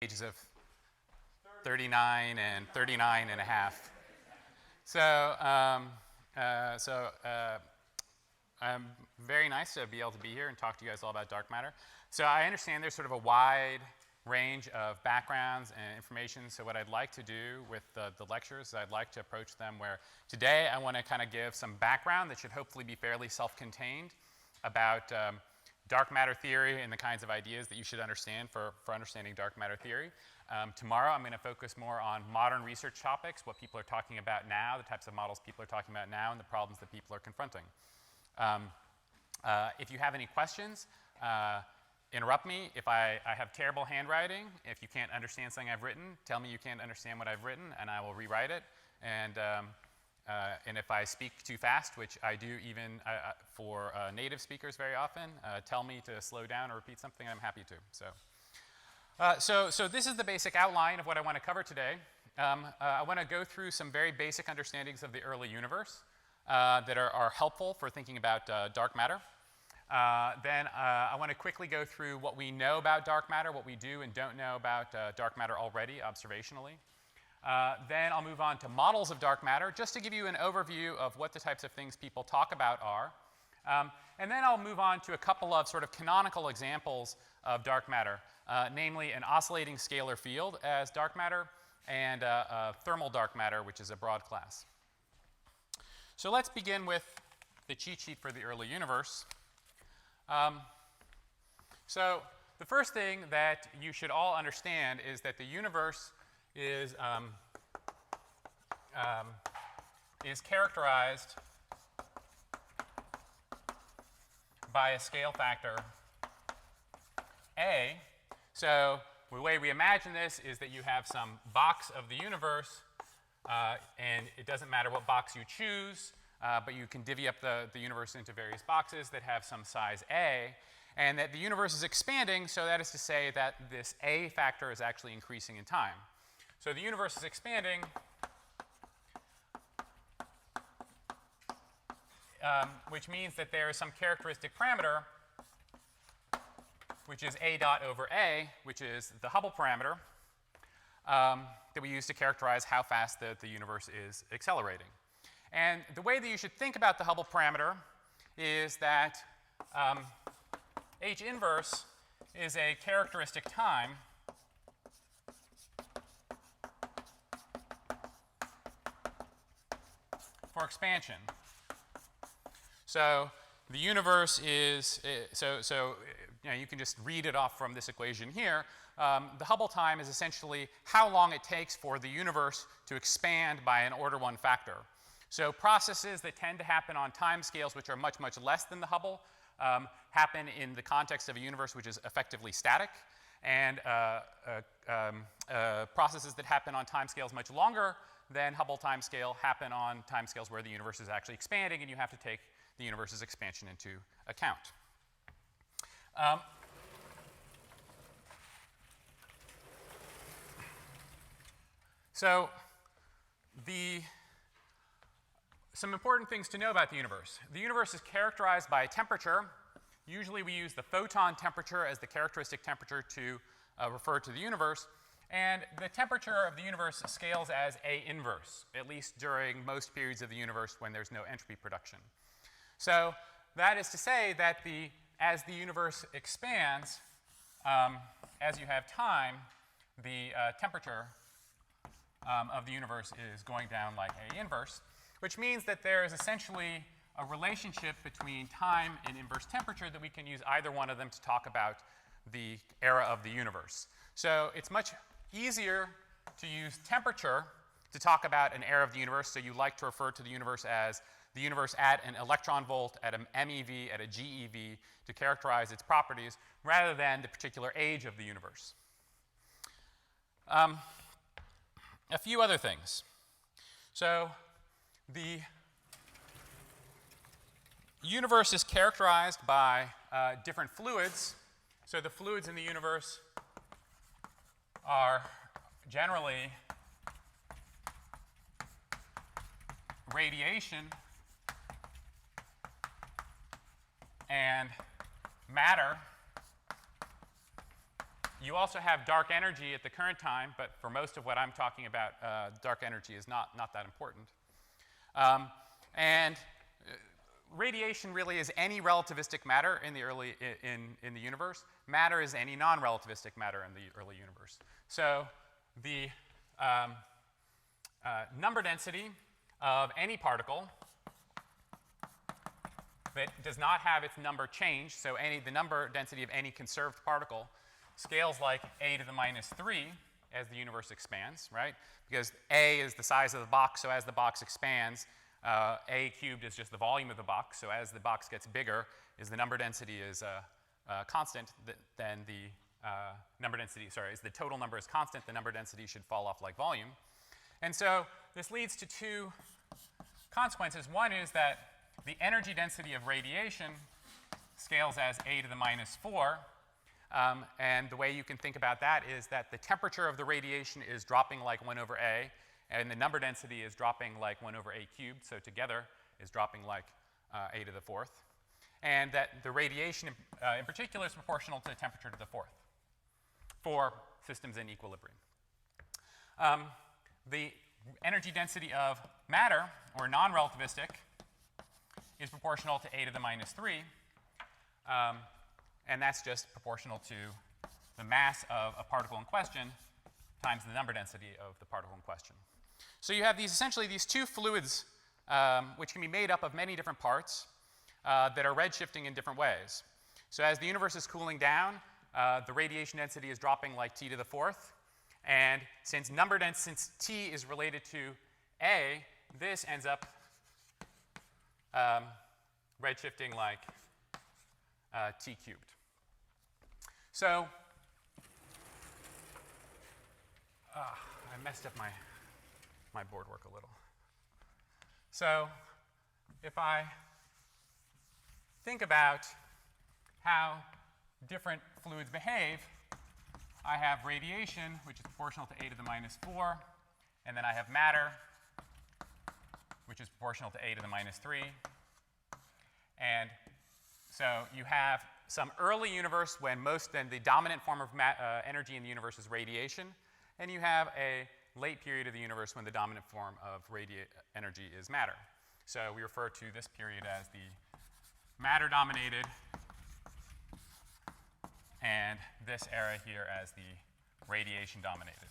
ages of 39 and 39 and a half. Very nice to be able to be here and talk to you guys all about dark matter. So I understand there's sort of a wide range of backgrounds and information. So what I'd like to do with the lectures is I'd like to approach them where today I want to kind of give some background that should hopefully be fairly self-contained about dark matter theory and the kinds of ideas that you should understand for understanding dark matter theory. Tomorrow I'm going to focus more on modern research topics, what people are talking about now, the types of models people are talking about now, and the problems that people are confronting. If you have any questions, interrupt me. If I have terrible handwriting, if you can't understand something I've written, tell me you can't understand what I've written, and I will rewrite it. And if I speak too fast, which I do even for native speakers very often, tell me to slow down or repeat something, I'm happy to. So this is the basic outline of what I want to cover today. I want to go through some very basic understandings of the early universe that are helpful for thinking about dark matter. Then I want to quickly go through what we know about dark matter, what we do and don't know about dark matter already observationally. Then I'll move on to models of dark matter, just to give you an overview of what the types of things people talk about are. And then I'll move on to a couple of sort of canonical examples of dark matter, namely an oscillating scalar field as dark matter and thermal dark matter, which is a broad class. So let's begin with the cheat sheet for the early universe. So the first thing that you should all understand is that the universe is characterized by a scale factor A. So the way we imagine this is that you have some box of the universe, and it doesn't matter what box you choose, but you can divvy up the universe into various boxes that have some size A, and that the universe is expanding, so that is to say that this A factor is actually increasing in time. So the universe is expanding, which means that there is some characteristic parameter, which is A dot over A, which is the Hubble parameter, that we use to characterize how fast the universe is accelerating. And the way that you should think about the Hubble parameter is that H inverse is a characteristic time for expansion. So the universe is, you can just read it off from this equation here. The Hubble time is essentially how long it takes for the universe to expand by an order 1 factor. So processes that tend to happen on time scales which are much, much less than the Hubble happen in the context of a universe which is effectively static. And processes that happen on time scales much longer than Hubble time scale happen on time scales where the universe is actually expanding, and you have to take the universe's expansion into account. So some important things to know about the universe. The universe is characterized by a temperature. Usually we use the photon temperature as the characteristic temperature to refer to the universe. And the temperature of the universe scales as A inverse, at least during most periods of the universe when there's no entropy production. So that is to say that as the universe expands, as you have time, the temperature of the universe is going down like A inverse, which means that there is essentially a relationship between time and inverse temperature that we can use either one of them to talk about the era of the universe. So it's much easier to use temperature to talk about an era of the universe. So you like to refer to the universe as the universe at an electron volt, at an MeV, at a GeV to characterize its properties, rather than the particular age of the universe. A few other things. So the universe is characterized by different fluids. So the fluids in the universe are generally radiation and matter you also have dark energy at the current time, but for most of what I'm talking about, dark energy is not that important. And radiation really is any relativistic matter in the in the universe. Matter is any non-relativistic matter in the early universe. So the number density of any particle that does not have its number changed, so the number density of any conserved particle scales like a to the minus 3 as the universe expands, right? Because a is the size of the box, so as the box expands, a cubed is just the volume of the box, so as the box gets bigger, as the number density is constant, then the number density, as the total number is constant, the number density should fall off like volume. And so this leads to two consequences. One is that the energy density of radiation scales as a to the minus 4. And the way you can think about that is that the temperature of the radiation is dropping like 1 over a, and the number density is dropping like 1 over a cubed, so together is dropping like a to the 4th. And that the radiation in particular is proportional to the temperature to the 4th for systems in equilibrium. The energy density of matter, or non-relativistic, is proportional to a to the minus 3. And that's just proportional to the mass of a particle in question times the number density of the particle in question. So you have essentially these two fluids, which can be made up of many different parts that are redshifting in different ways. So as the universe is cooling down, the radiation density is dropping like t to the 4th. And since t is related to a, this ends up redshifting like t cubed. So I messed up my board work a little. So if I think about how different fluids behave, I have radiation, which is proportional to a to the minus 4, and then I have matter, which is proportional to a to the minus 3. And so you have some early universe when the dominant form of energy in the universe is radiation, and you have a late period of the universe when the dominant form of energy is matter. So we refer to this period as the matter-dominated, and this era here as the radiation-dominated.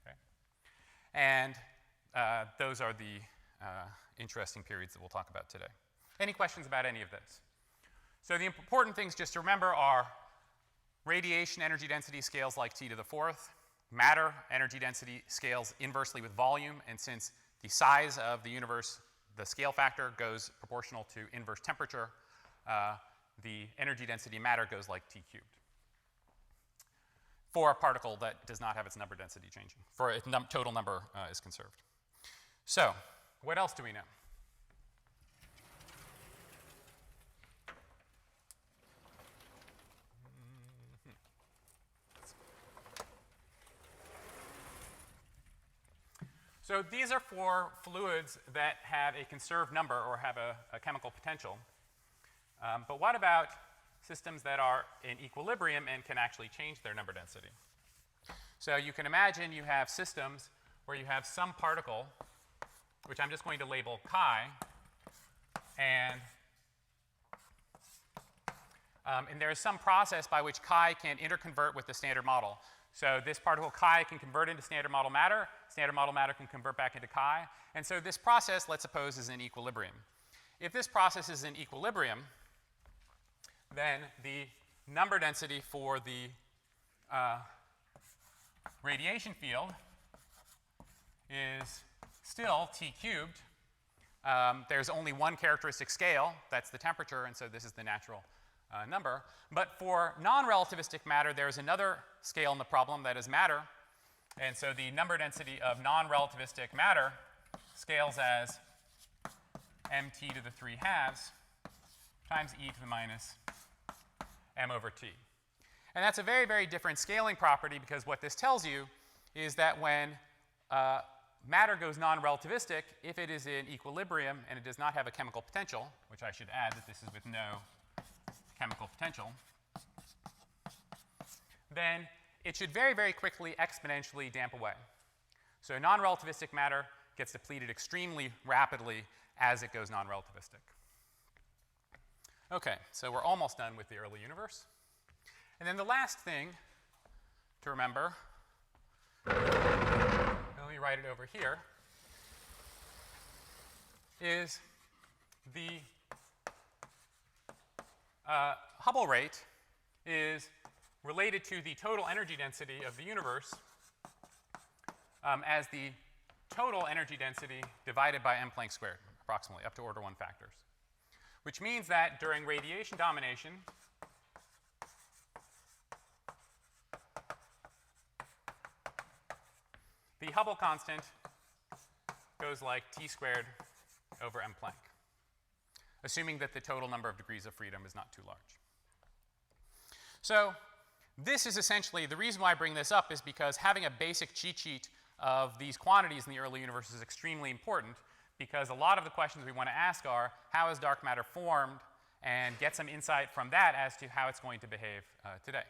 Okay? And those are the interesting periods that we'll talk about today. Any questions about any of this? So the important things just to remember are radiation energy density scales like t to the 4th. Matter energy density scales inversely with volume, and since the size of the universe, the scale factor goes proportional to inverse temperature, the energy density of matter goes like t cubed for a particle that does not have its number density changing, for its total number is conserved. So what else do we know? So these are for fluids that have a conserved number or have a chemical potential. But what about systems that are in equilibrium and can actually change their number density? So you can imagine you have systems where you have some particle, which I'm just going to label chi, and there is some process by which chi can interconvert with the standard model. So this particle chi can convert into standard model matter can convert back into chi, and so this process, let's suppose, is in equilibrium. If this process is in equilibrium, then the number density for the radiation field is still t cubed. There's only one characteristic scale, that's the temperature, and so this is the natural number. But for non-relativistic matter, there's another scale in the problem, that is matter. And so the number density of non-relativistic matter scales as mt to the 3 halves times e to the minus m over t. And that's a very, very different scaling property, because what this tells you is that when matter goes non-relativistic, if it is in equilibrium and it does not have a chemical potential, which I should add that this is with no chemical potential, then it should very, very quickly exponentially damp away. So non-relativistic matter gets depleted extremely rapidly as it goes non-relativistic. Okay, so we're almost done with the early universe. And then the last thing to remember, let me write it over here, is the Hubble rate is related to the total energy density of the universe as the total energy density divided by m Planck squared, approximately, up to order 1 factors. Which means that during radiation domination, the Hubble constant goes like t squared over m Planck, assuming that the total number of degrees of freedom is not too large. So this is essentially, the reason why I bring this up is because having a basic cheat sheet of these quantities in the early universe is extremely important, because a lot of the questions we want to ask are, how is dark matter formed, and get some insight from that as to how it's going to behave today.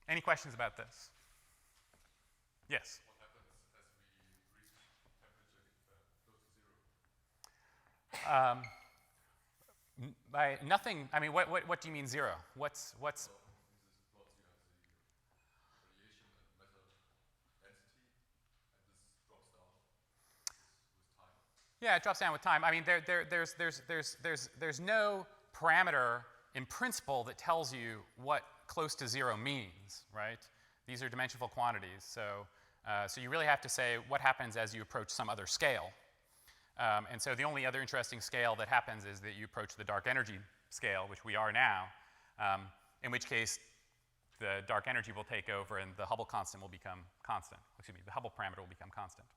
Any questions about this? Yes? What happens as we reach temperature close to zero? By nothing, I mean, what do you mean zero? What's Well, in this plot you have the radiation and matter density, and this drops down with time. Yeah, it drops down with time. I mean, there's no parameter in principle that tells you what close to zero means, right? These are dimensional quantities, so you really have to say what happens as you approach some other scale. And so the only other interesting scale that happens is that you approach the dark energy scale, which we are now, in which case the dark energy will take over and the Hubble constant will become constant. Excuse me, the Hubble parameter will become constant.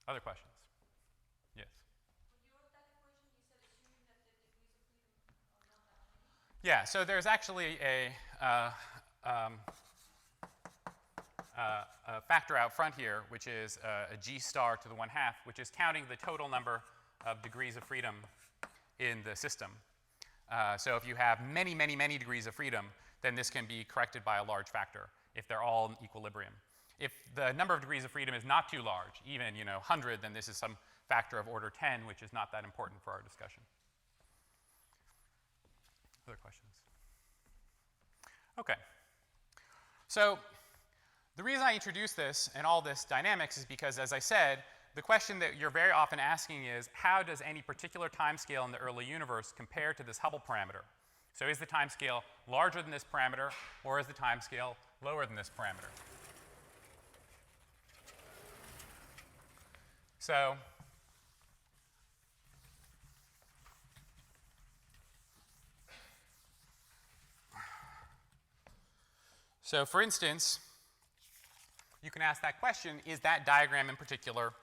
Other questions? Yes? When you wrote that equation, you said assuming that the degrees of freedom are not that many? Yeah, so there's actually a factor out front here, which is a g star to the 1/2, which is counting the total number of degrees of freedom in the system. So if you have many, many, many degrees of freedom, then this can be corrected by a large factor if they're all in equilibrium. If the number of degrees of freedom is not too large, even 100, then this is some factor of order 10, which is not that important for our discussion. Other questions? Okay. So the reason I introduce this and all this dynamics is because, as I said, the question that you're very often asking is, how does any particular timescale in the early universe compare to this Hubble parameter? So is the timescale larger than this parameter, or is the timescale lower than this parameter? So for instance, you can ask that question, is that diagram in particular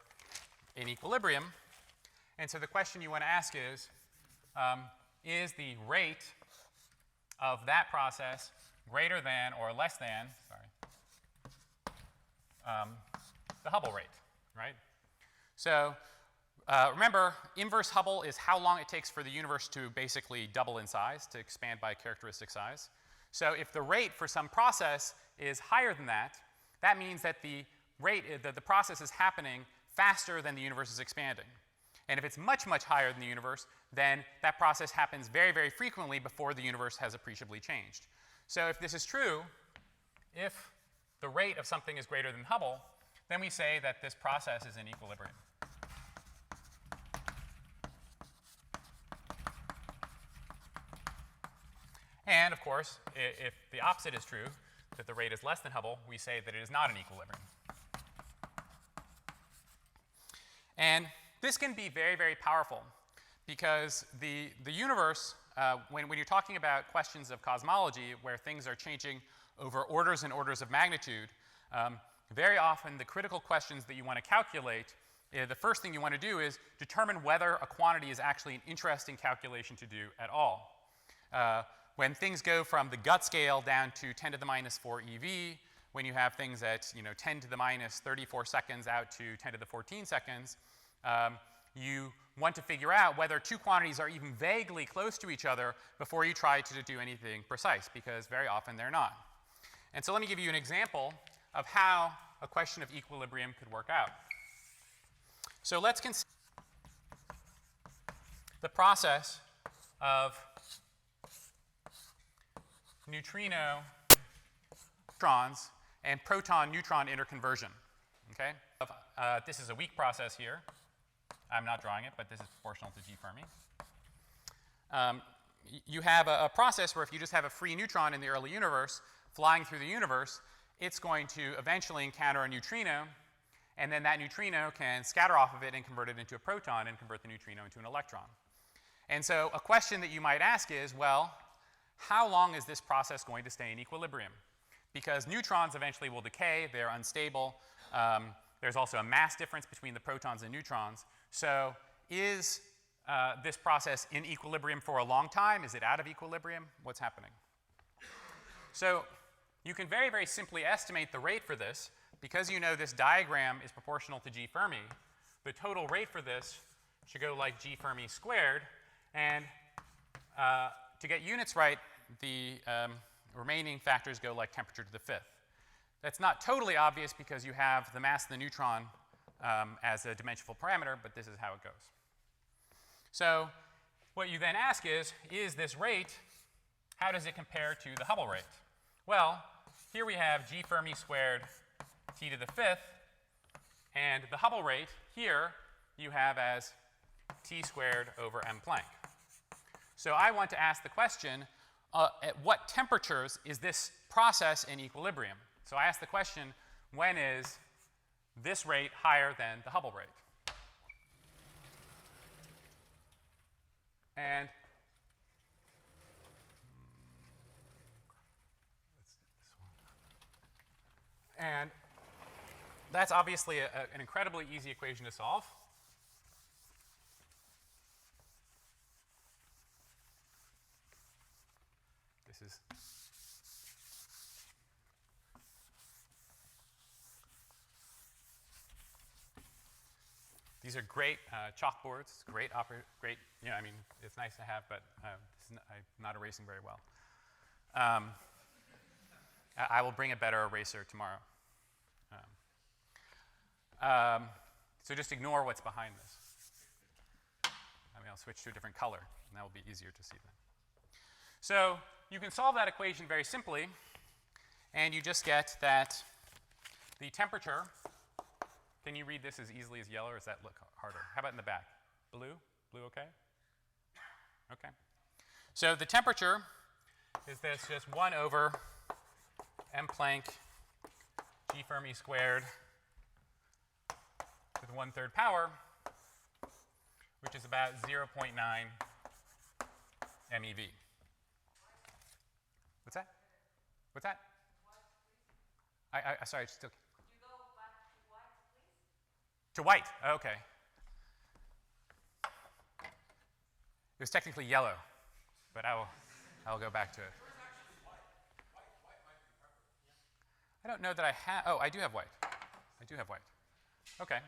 in equilibrium? And so the question you want to ask is the rate of that process greater than or less than, the Hubble rate, right? So remember, inverse Hubble is how long it takes for the universe to basically double in size, to expand by characteristic size. So if the rate for some process is higher than that, that means that the process is happening faster than the universe is expanding. And if it's much, much higher than the universe, then that process happens very, very frequently before the universe has appreciably changed. So if this is true, if the rate of something is greater than Hubble, then we say that this process is in equilibrium. And of course, if the opposite is true, that the rate is less than Hubble, we say that it is not in equilibrium. And this can be very, very powerful because the universe, when you're talking about questions of cosmology where things are changing over orders and orders of magnitude, very often the critical questions that you want to calculate, the first thing you want to do is determine whether a quantity is actually an interesting calculation to do at all. When things go from the gut scale down to 10 to the minus 4 eV, when you have things at 10 to the minus 34 seconds out to 10 to the 14 seconds, you want to figure out whether two quantities are even vaguely close to each other before you try to do anything precise, because very often they're not. And so let me give you an example of how a question of equilibrium could work out. So let's consider the process of neutrino neutrons and proton-neutron interconversion. Okay? This is a weak process here. I'm not drawing it, but this is proportional to G Fermi. You have a process where if you just have a free neutron in the early universe flying through the universe, it's going to eventually encounter a neutrino, and then that neutrino can scatter off of it and convert it into a proton and convert the neutrino into an electron. And so a question that you might ask is, well, how long is this process going to stay in equilibrium? Because neutrons eventually will decay, they're unstable. There's also a mass difference between the protons and neutrons. So is this process in equilibrium for a long time? Is it out of equilibrium? What's happening? So you can very, very simply estimate the rate for this. Because you know this diagram is proportional to G Fermi, the total rate for this should go like G Fermi squared. And to get units right, the remaining factors go like temperature to the fifth. That's not totally obvious because you have the mass of the neutron as a dimensional parameter, but this is how it goes. So what you then ask is this rate, how does it compare to the Hubble rate? Well, here we have G Fermi squared T to the fifth, and the Hubble rate here you have as T squared over M Planck. So I want to ask the question, at what temperatures is this process in equilibrium? So I ask the question, when is this rate higher than the Hubble rate? And that's obviously an incredibly easy equation to solve. This is these are great chalkboards, great, you know, I mean, it's nice to have, but I'm not erasing very well. I will bring a better eraser tomorrow. So just ignore what's behind this. I mean, I'll switch to a different color, and that will be easier to see then. So you can solve that equation very simply, and you just get that the temperature, can you read this as easily as yellow, or does that look harder? How about in the back? Blue? Blue okay? Okay. So the temperature is this just 1 over M Planck G Fermi squared to the 1/3 power, which is about 0.9 MeV. What's that? What's that? Sorry, still. You go back to white, please? To white. Okay. It was technically yellow, but I'll go back to it. I don't know that I have. Oh, I do have white. I do have white. Okay.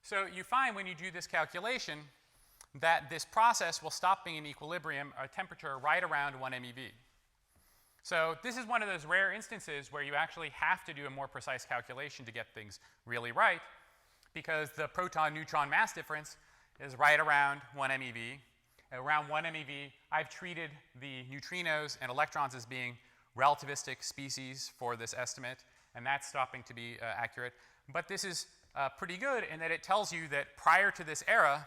So you find when you do this calculation that this process will stop being in equilibrium at a temperature right around 1 MeV. So this is one of those rare instances where you actually have to do a more precise calculation to get things really right, because the proton-neutron mass difference is right around 1 MeV. Around 1 MeV, I've treated the neutrinos and electrons as being relativistic species for this estimate, and that's stopping to be accurate. But this is pretty good in that it tells you that prior to this era,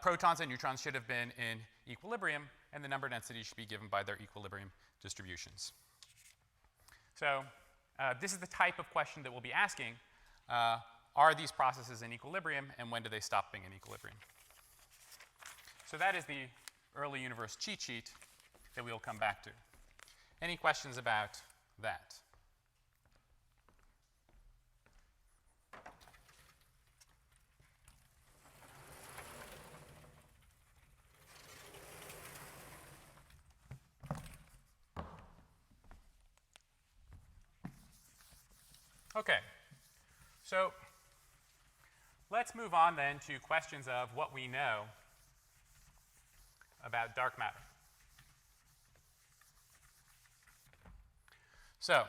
protons and neutrons should have been in equilibrium, and the number density should be given by their equilibrium distributions. So this is the type of question that we'll be asking. Are these processes in equilibrium, and when do they stop being in equilibrium? So that is the early universe cheat sheet that we'll come back to. Any questions about that? Okay, so let's move on then to questions of what we know about dark matter. So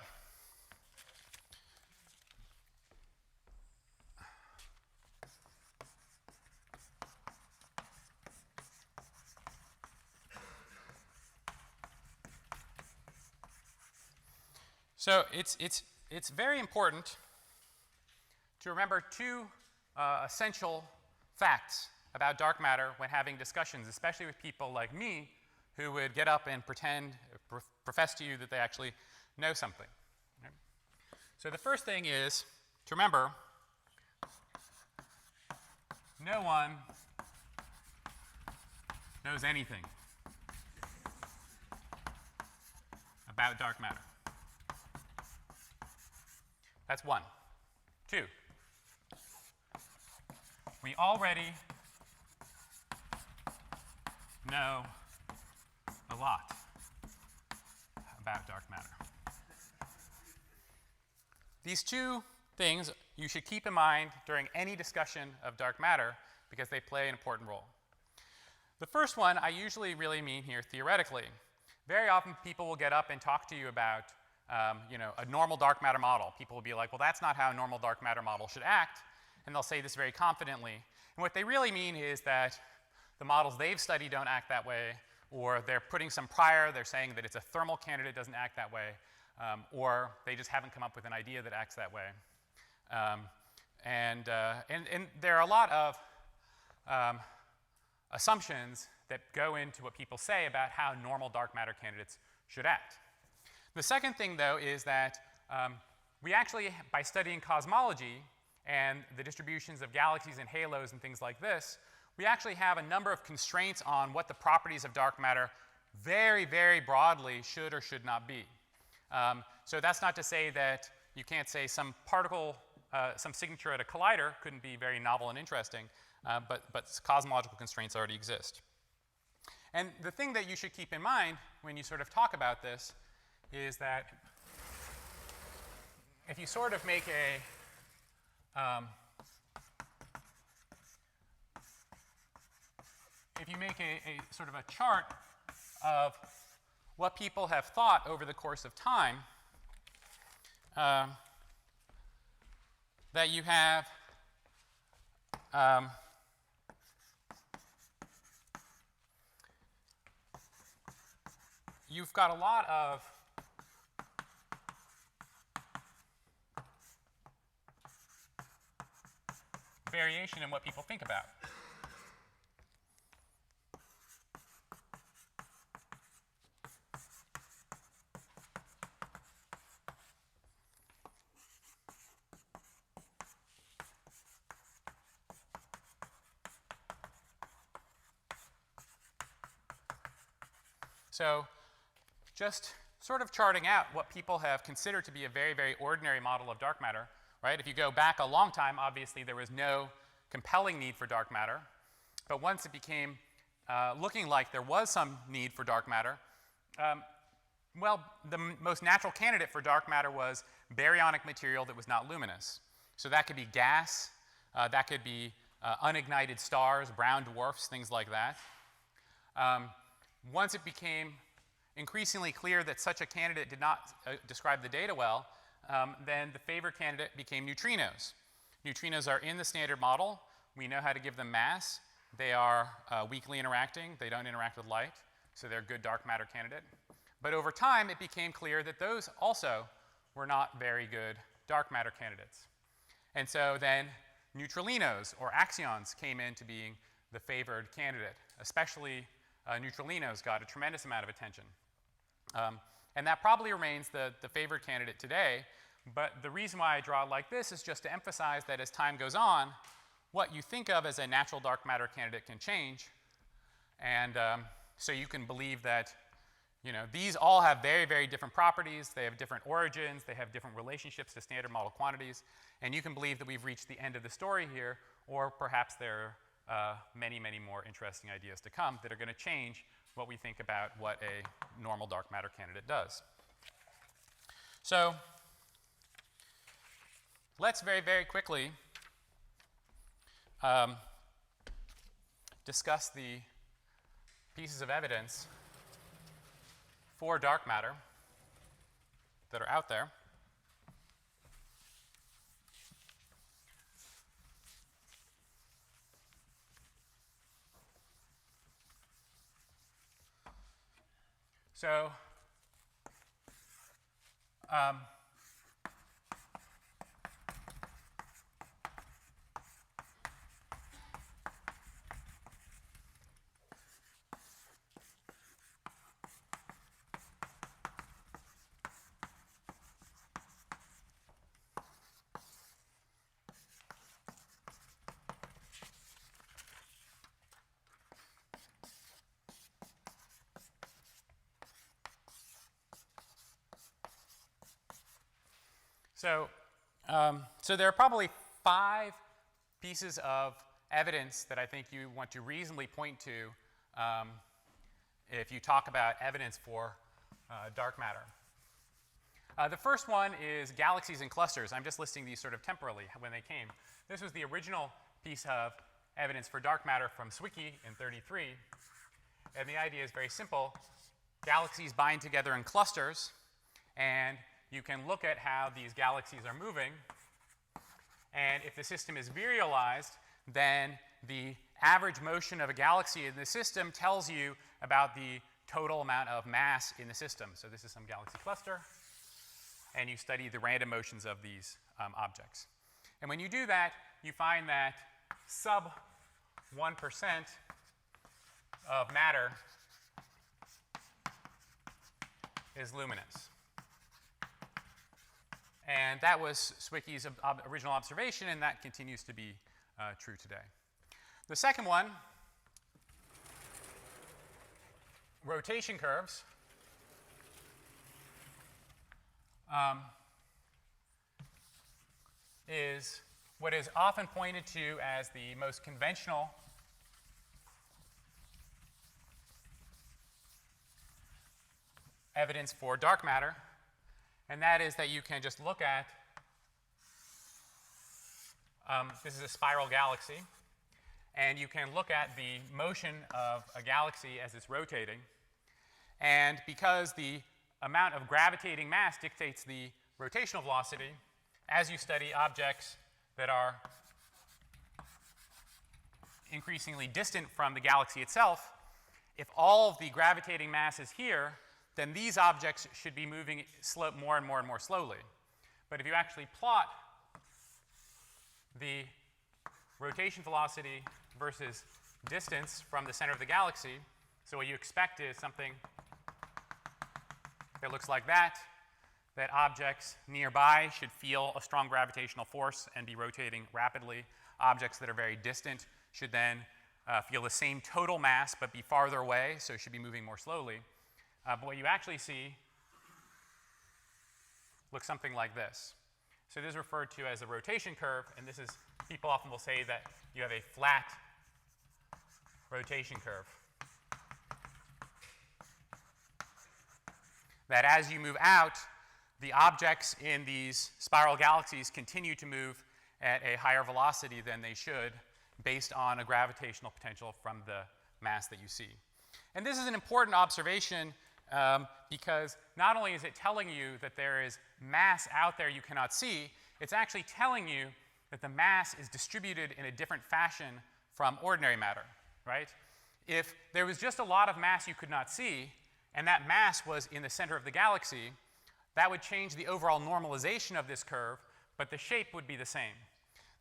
it's very important to remember two essential facts about dark matter when having discussions, especially with people like me who would get up and profess to you that they actually know something. Right? So the first thing is to remember no one knows anything about dark matter. That's one. Two, we already know a lot about dark matter. These two things you should keep in mind during any discussion of dark matter because they play an important role. The first one I usually really mean here theoretically. Very often people will get up and talk to you about a normal dark matter model. People will be like, well, that's not how a normal dark matter model should act, and they'll say this very confidently. And what they really mean is that the models they've studied don't act that way, or they're putting some prior, they're saying that it's a thermal candidate doesn't act that way, or they just haven't come up with an idea that acts that way. And there are a lot of assumptions that go into what people say about how normal dark matter candidates should act. The second thing, though, is that we actually, by studying cosmology and the distributions of galaxies and halos and things like this, we actually have a number of constraints on what the properties of dark matter very, very broadly should or should not be. So that's not to say that you can't say some particle, some signature at a collider couldn't be very novel and interesting, but cosmological constraints already exist. And the thing that you should keep in mind when you sort of talk about this is that if you sort of make a sort of a chart of what people have thought over the course of time, that you have you've got a lot of variation in what people think about. So just sort of charting out what people have considered to be a very, very ordinary model of dark matter, right? If you go back a long time, obviously there was no compelling need for dark matter. But once it became looking like there was some need for dark matter, well, the most natural candidate for dark matter was baryonic material that was not luminous. So that could be gas, that could be unignited stars, brown dwarfs, things like that. Once it became increasingly clear that such a candidate did not describe the data well, then the favored candidate became neutrinos. Neutrinos are in the standard model. We know how to give them mass. They are weakly interacting. They don't interact with light, so they're a good dark matter candidate. But over time, it became clear that those also were not very good dark matter candidates. And so then neutralinos, or axions, came into being the favored candidate. Especially neutralinos got a tremendous amount of attention. And that probably remains the favored candidate today. But the reason why I draw it like this is just to emphasize that as time goes on, what you think of as a natural dark matter candidate can change. And so you can believe that these all have very, very different properties. They have different origins. They have different relationships to standard model quantities. And you can believe that we've reached the end of the story here, or perhaps there are many, many more interesting ideas to come that are going to change what we think about what a normal dark matter candidate does. So let's very, very quickly discuss the pieces of evidence for dark matter that are out there. So, So there are probably 5 pieces of evidence that I think you want to reasonably point to if you talk about evidence for dark matter. The first one is galaxies and clusters. I'm just listing these sort of temporally when they came. This was the original piece of evidence for dark matter from Zwicky in '33. And the idea is very simple. Galaxies bind together in clusters, and you can look at how these galaxies are moving. And if the system is virialized, then the average motion of a galaxy in the system tells you about the total amount of mass in the system. So this is some galaxy cluster, and you study the random motions of these objects. And when you do that, you find that sub 1% of matter is luminous. And that was Zwicky's original observation, and that continues to be true today. The second one, rotation curves. Is what is often pointed to as the most conventional evidence for dark matter. And that is that you can just look at, this is a spiral galaxy, and you can look at the motion of a galaxy as it's rotating. And because the amount of gravitating mass dictates the rotational velocity, as you study objects that are increasingly distant from the galaxy itself, if all of the gravitating mass is here, then these objects should be moving more and more and more slowly. But if you actually plot the rotation velocity versus distance from the center of the galaxy, so what you expect is something that looks like that objects nearby should feel a strong gravitational force and be rotating rapidly. Objects that are very distant should then feel the same total mass but be farther away, so should be moving more slowly. But what you actually see looks something like this. So this is referred to as a rotation curve, and this is, people often will say that you have a flat rotation curve. That as you move out, the objects in these spiral galaxies continue to move at a higher velocity than they should based on a gravitational potential from the mass that you see. And this is an important observation because not only is it telling you that there is mass out there you cannot see, it's actually telling you that the mass is distributed in a different fashion from ordinary matter, right? If there was just a lot of mass you could not see, and that mass was in the center of the galaxy, that would change the overall normalization of this curve, but the shape would be the same.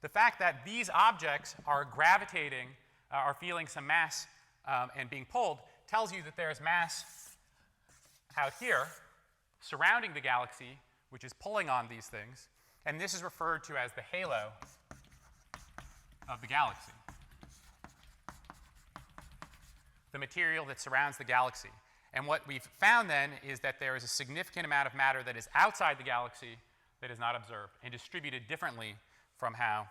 The fact that these objects are gravitating, are feeling some mass and being pulled, tells you that there is mass out here surrounding the galaxy, which is pulling on these things, and this is referred to as the halo of the galaxy. The material that surrounds the galaxy. And what we've found then is that there is a significant amount of matter that is outside the galaxy that is not observed and distributed differently from how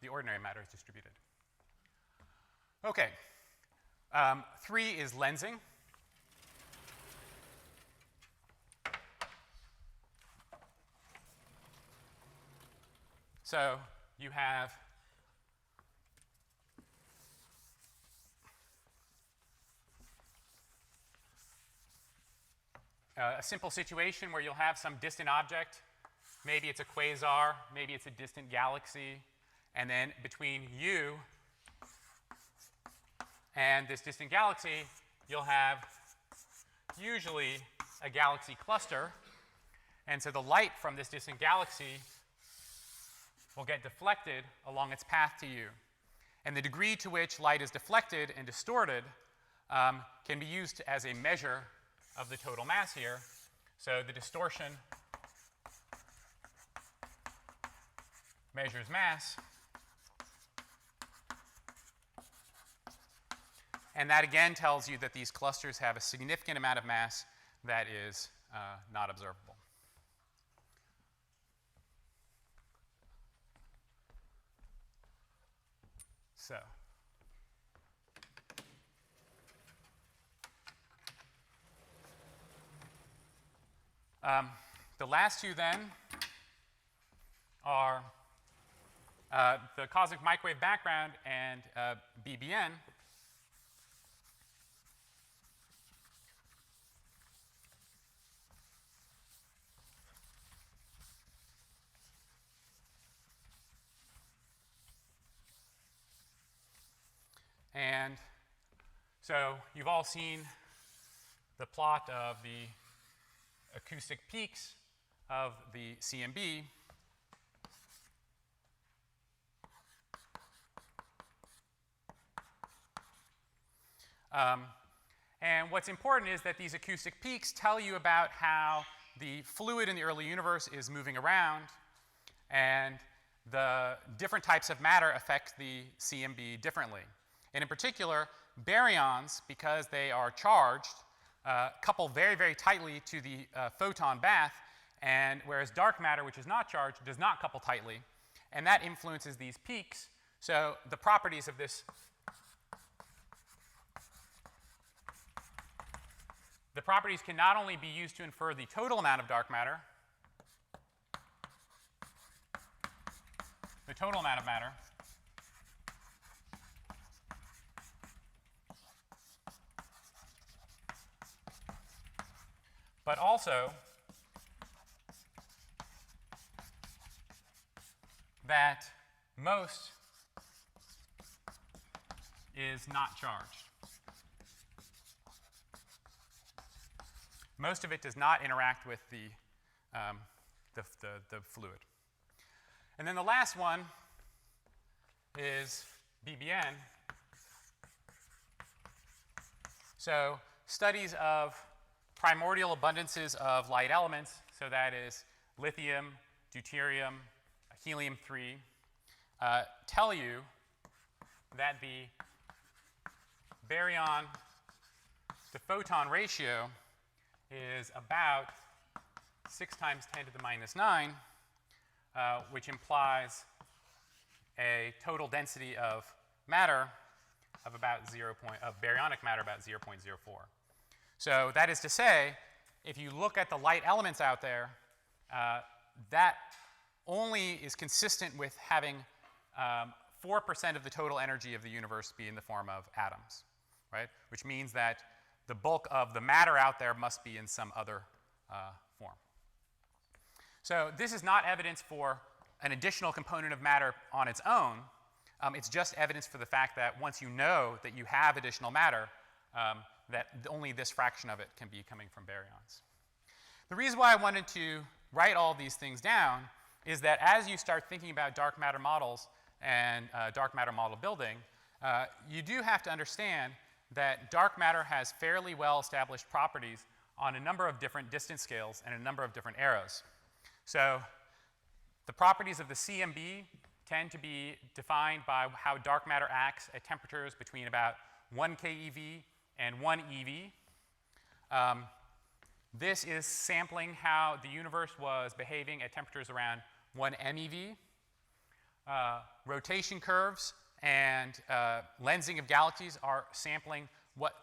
the ordinary matter is distributed. Okay. 3 is lensing. So you have a simple situation where you'll have some distant object. Maybe it's a quasar, maybe it's a distant galaxy, and then between you and this distant galaxy, you'll have usually a galaxy cluster. And so the light from this distant galaxy will get deflected along its path to you. And the degree to which light is deflected and distorted can be used as a measure of the total mass here. So the distortion measures mass. And that again tells you that these clusters have a significant amount of mass that is not observable. So the last two then are the cosmic microwave background and BBN. And so you've all seen the plot of the acoustic peaks of the CMB. And what's important is that these acoustic peaks tell you about how the fluid in the early universe is moving around, and the different types of matter affect the CMB differently. And in particular, baryons, because they are charged, couple very, very tightly to the photon bath, and whereas dark matter, which is not charged, does not couple tightly, and that influences these peaks. So the properties of this, the properties can not only be used to infer the total amount of dark matter, the total amount of matter, but also that most is not charged. Most of it does not interact with the fluid. And then the last one is BBN. So studies of primordial abundances of light elements, so that is lithium, deuterium, helium-3, tell you that the baryon to photon ratio is about 6 times 10 to the minus 9, which implies a total density of matter of about of baryonic matter about 0.04. So that is to say, if you look at the light elements out there, that only is consistent with having 4% of the total energy of the universe be in the form of atoms, right? Which means that the bulk of the matter out there must be in some other form. So this is not evidence for an additional component of matter on its own. It's just evidence for the fact that once you know that you have additional matter, that only this fraction of it can be coming from baryons. The reason why I wanted to write all these things down is that as you start thinking about dark matter models and dark matter model building, you do have to understand that dark matter has fairly well-established properties on a number of different distance scales and a number of different eras. So the properties of the CMB tend to be defined by how dark matter acts at temperatures between about 1 keV and 1 eV. This is sampling how the universe was behaving at temperatures around 1 MeV. Rotation curves and lensing of galaxies are sampling what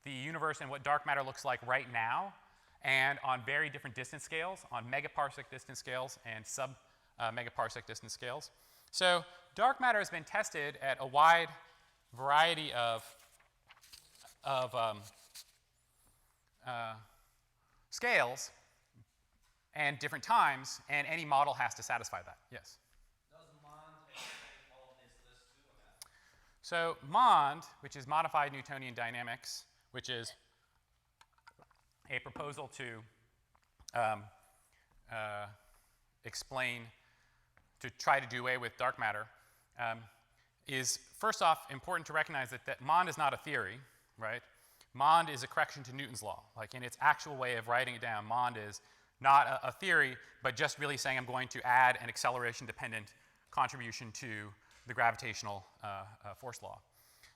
the universe and what dark matter looks like right now, and on very different distance scales, on megaparsec distance scales and megaparsec distance scales. So dark matter has been tested at a wide variety of scales and different times, and any model has to satisfy that. Yes? Does MOND explain all of this list too, or not? So MOND, which is Modified Newtonian Dynamics, which is a proposal to try to do away with dark matter, is first off important to recognize that MOND is not a theory, right? MOND is a correction to Newton's law. Like in its actual way of writing it down, MOND is not a theory, but just really saying I'm going to add an acceleration-dependent contribution to the gravitational force law.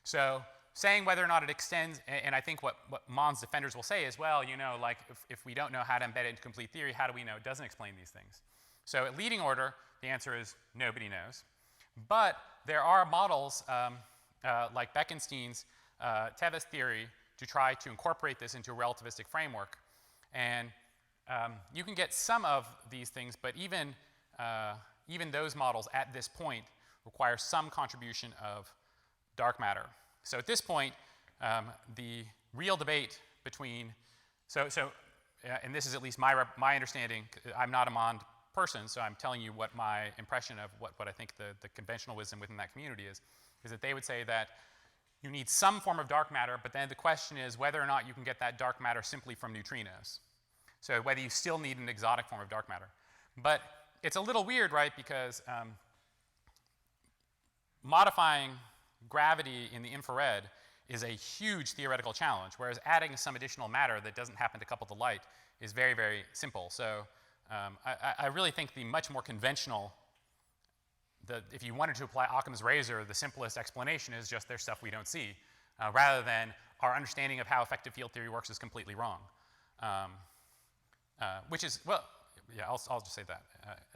So saying whether or not it extends, and I think what MOND's defenders will say is, well, you know, like if we don't know how to embed it into complete theory, how do we know it doesn't explain these things? So at leading order, the answer is nobody knows. But there are models like Bekenstein's Tevis theory to try to incorporate this into a relativistic framework. And you can get some of these things, but even those models at this point require some contribution of dark matter. So at this point, the real debate between, and this is at least my understanding, I'm not a MOND person, so I'm telling you what my impression of what I think the conventional wisdom within that community is that they would say that you need some form of dark matter, but then the question is whether or not you can get that dark matter simply from neutrinos. So whether you still need an exotic form of dark matter. But it's a little weird, right, because modifying gravity in the infrared is a huge theoretical challenge, whereas adding some additional matter that doesn't happen to couple to light is very, very simple. So I really think the much more conventional, if you wanted to apply Occam's razor, the simplest explanation is just there's stuff we don't see, rather than our understanding of how effective field theory works is completely wrong. Which is, well, yeah, I'll just say that.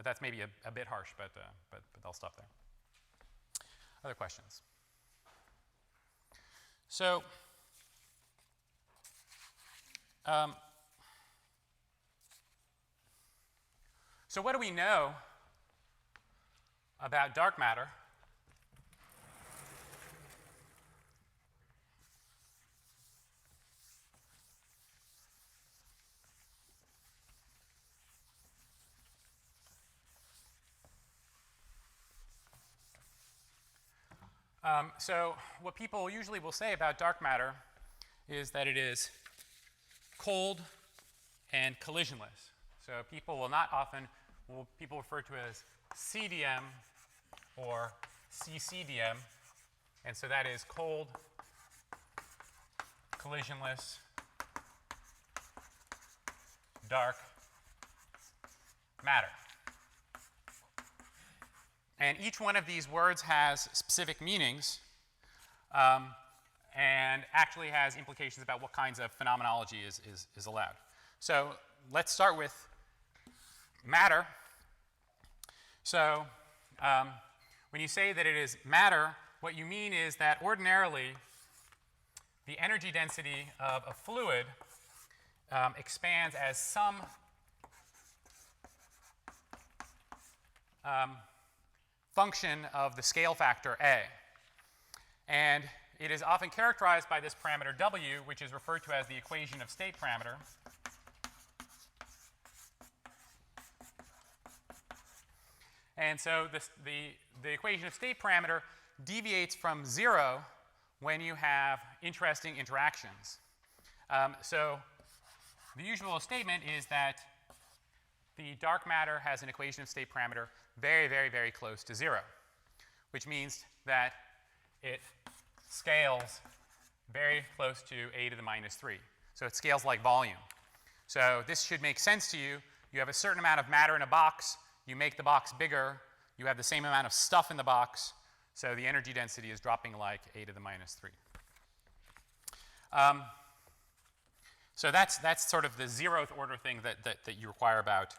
That's maybe a bit harsh, but I'll stop there. Other questions? So, so what do we know about dark matter? So what people usually will say about dark matter is that it is cold and collisionless. So people will not often, people refer to it as CDM or CCDM, and so that is cold, collisionless, dark matter. And each one of these words has specific meanings and actually has implications about what kinds of phenomenology is allowed. So let's start with matter. So when you say that it is matter, what you mean is that ordinarily the energy density of a fluid expands as some function of the scale factor A. And it is often characterized by this parameter W, which is referred to as the equation of state parameter. And so the equation of state parameter deviates from 0 when you have interesting interactions. So the usual statement is that the dark matter has an equation of state parameter very, very, very close to 0, which means that it scales very close to a to the minus 3. So it scales like volume. So this should make sense to you. You have a certain amount of matter in a box. You make the box bigger. You have the same amount of stuff in the box. So the energy density is dropping like a to the minus 3. So that's sort of the 0th order thing that you require about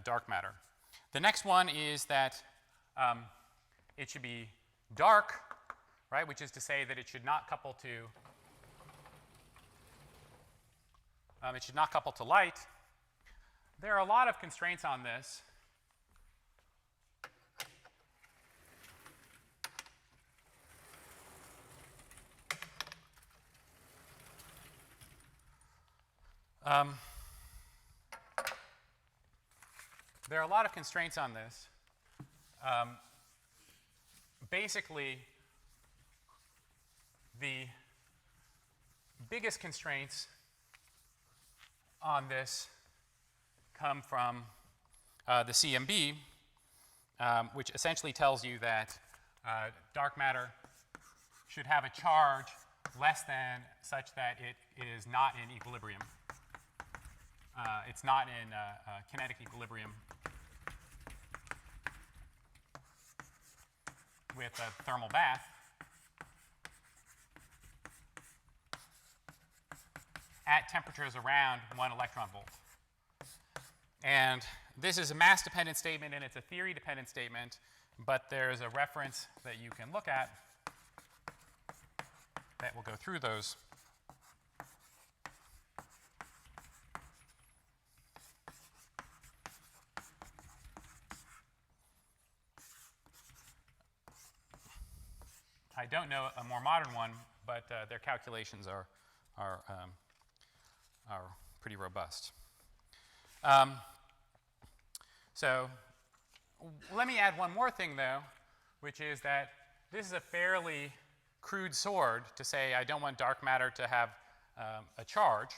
dark matter. The next one is that it should be dark, right, which is to say that it should not couple to light. There are a lot of constraints on this. There are a lot of constraints on this. Basically, the biggest constraints on this come from the CMB, which essentially tells you that dark matter should have a charge less than such that it is not in equilibrium. It's not in kinetic equilibrium with a thermal bath. At temperatures around 1 electron volt. And this is a mass-dependent statement, and it's a theory-dependent statement, but there's a reference that you can look at that will go through those. I don't know a more modern one, but their calculations are pretty robust. So let me add one more thing, though, which is that this is a fairly crude sword to say I don't want dark matter to have a charge.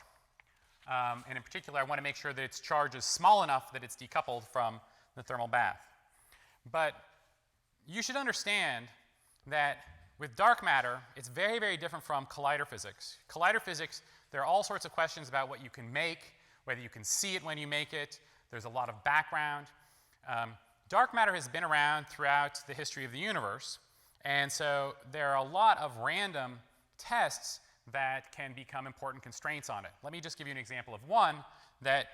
And in particular, I want to make sure that its charge is small enough that it's decoupled from the thermal bath. But you should understand that with dark matter, it's very, very different from collider physics. Collider physics, there are all sorts of questions about what you can make, whether you can see it when you make it. There's a lot of background. Dark matter has been around throughout the history of the universe, and so there are a lot of random tests that can become important constraints on it. Let me just give you an example of one that